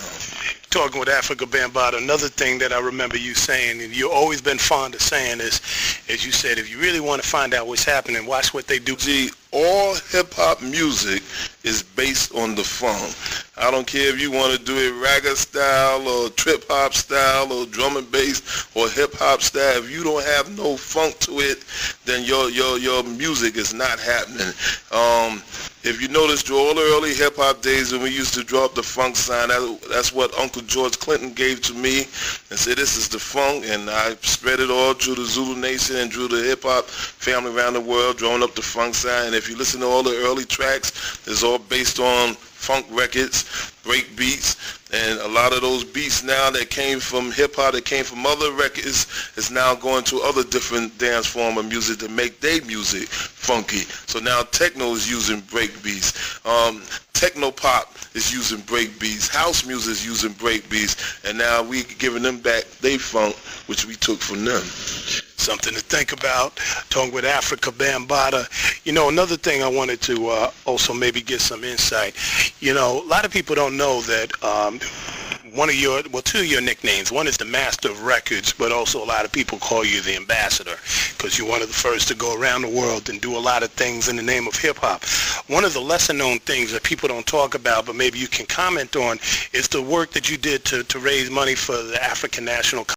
Speaker 2: Talking with Afrika Bambaaataa, another thing that I remember you saying, and you've always been fond of saying, is, as you said, if you really want to find out what's happening, watch what they do.
Speaker 3: See, all hip-hop music is based on the funk. I don't care if you want to do it ragga style or trip-hop style or drum and bass or hip-hop style. If you don't have no funk to it, then your music is not happening. If you notice, through all the early hip-hop days when we used to drop the funk sign, that's what Uncle George Clinton gave to me and said, this is the funk, and I spread it all through the Zulu Nation and through the hip-hop family around the world, drawing up the funk sign. And if you listen to all the early tracks, it's all based on funk records, break beats, and a lot of those beats now that came from hip-hop, that came from other records, is now going to other different dance form of music to make their music funky. So now techno is using break beats. Techno pop is using break beats. House music is using break beats. And now we giving them back their funk, which we took from them.
Speaker 2: Something to think about. Talking with Afrika Bambaaataa. Another thing I wanted to also maybe get some insight. A lot of people don't know that two of your nicknames. One is the Master of Records, but also a lot of people call you the Ambassador, because you're one of the first to go around the world and do a lot of things in the name of hip-hop. One of the lesser-known things that people don't talk about, but maybe you can comment on, is the work that you did to raise money for the African National